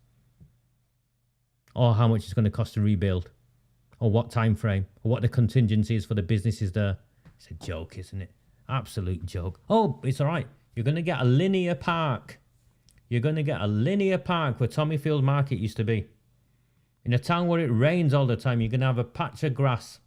or how much it's going to cost to rebuild, or what time frame, or what the contingency is for the businesses there. It's a joke, isn't it? Absolute joke. Oh, it's all right. You're going to get a linear park. You're going to get a linear park where Tommyfield Market used to be. In a town where it rains all the time, you're going to have a patch of grass.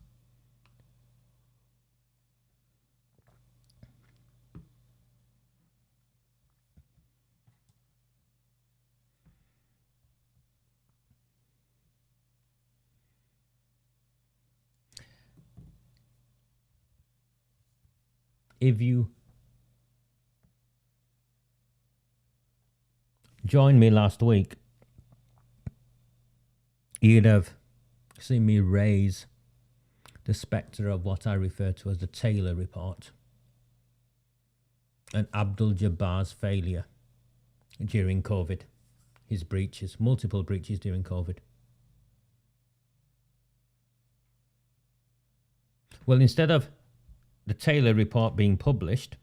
If you joined me last week, you'd have seen me raise the spectre of what I refer to as the Taylor Report and Abdul Jabbar's failure during COVID, his breaches, multiple breaches during COVID. Well, instead of the Taylor Report being published,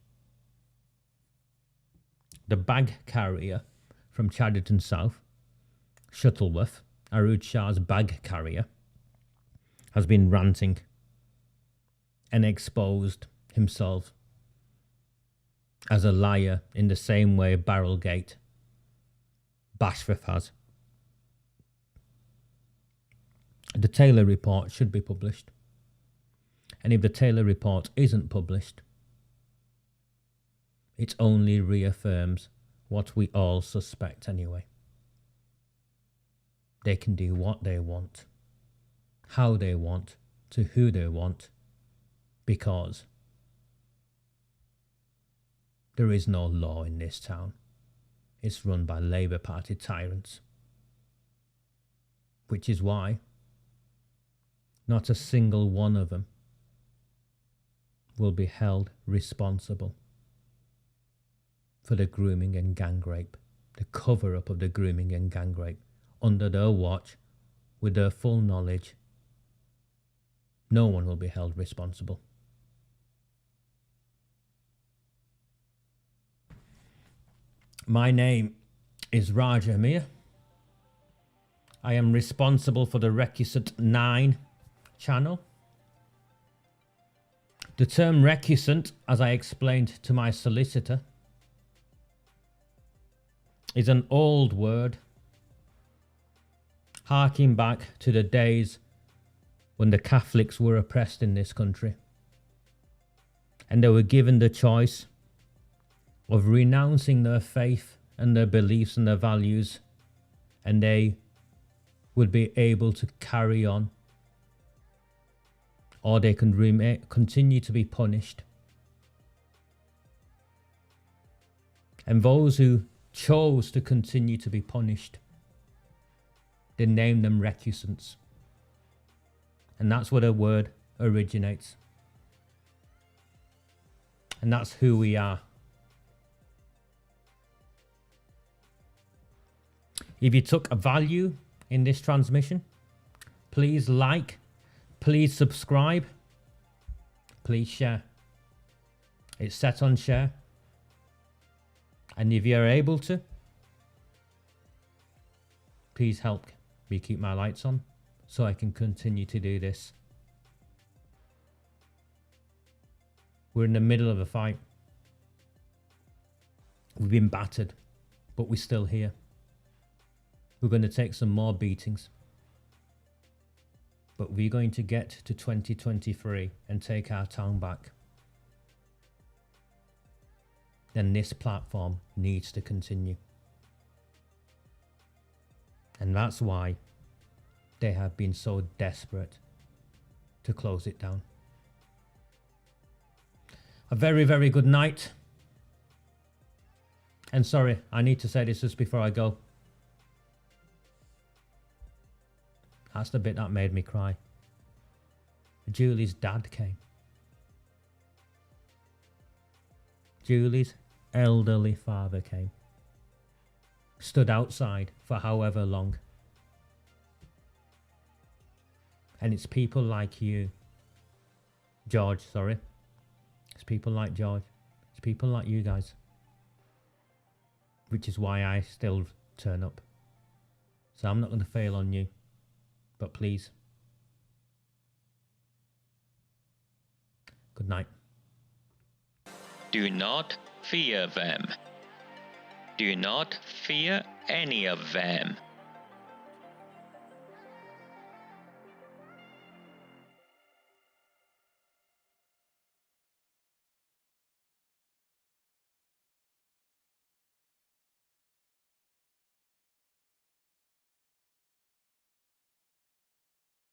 the bag carrier from Chadderton South, Shuttleworth, Arood Shah's bag carrier, has been ranting and exposed himself as a liar in the same way Barrelgate Bashforth has. The Taylor Report should be published. And if the Taylor Report isn't published, it only reaffirms what we all suspect anyway. They can do what they want, how they want, to who they want, because there is no law in this town. It's run by Labour Party tyrants. Which is why not a single one of them will be held responsible for the grooming and gang rape, the cover-up of the grooming and gang rape, under their watch, with their full knowledge. No one will be held responsible. My name is Raj Amir. I am responsible for the Recusant 9 channel. The term recusant, as I explained to my solicitor, is an old word harking back to the days when the Catholics were oppressed in this country and they were given the choice of renouncing their faith and their beliefs and their values, and they would be able to carry on, or they can continue to be punished. And those who chose to continue to be punished, they named them recusants. And that's where the word originates. And that's who we are. If you took a value in this transmission, please like, please subscribe, please share. It's set on share. And if you're able to, please help me keep my lights on so I can continue to do this. We're in the middle of a fight. We've been battered, but we're still here. We're going to take some more beatings. But we're going to get to 2023 and take our town back. Then this platform needs to continue. And that's why they have been so desperate to close it down. A very, very good night. And sorry, I need to say this just before I go. That's the bit that made me cry. Julie's dad came. Julie's elderly father came. Stood outside for however long. And it's people like you, George, sorry. It's people like George. It's people like you guys. Which is why I still turn up. So I'm not going to fail on you. But please. Good night. Do not fear them. Do not fear any of them.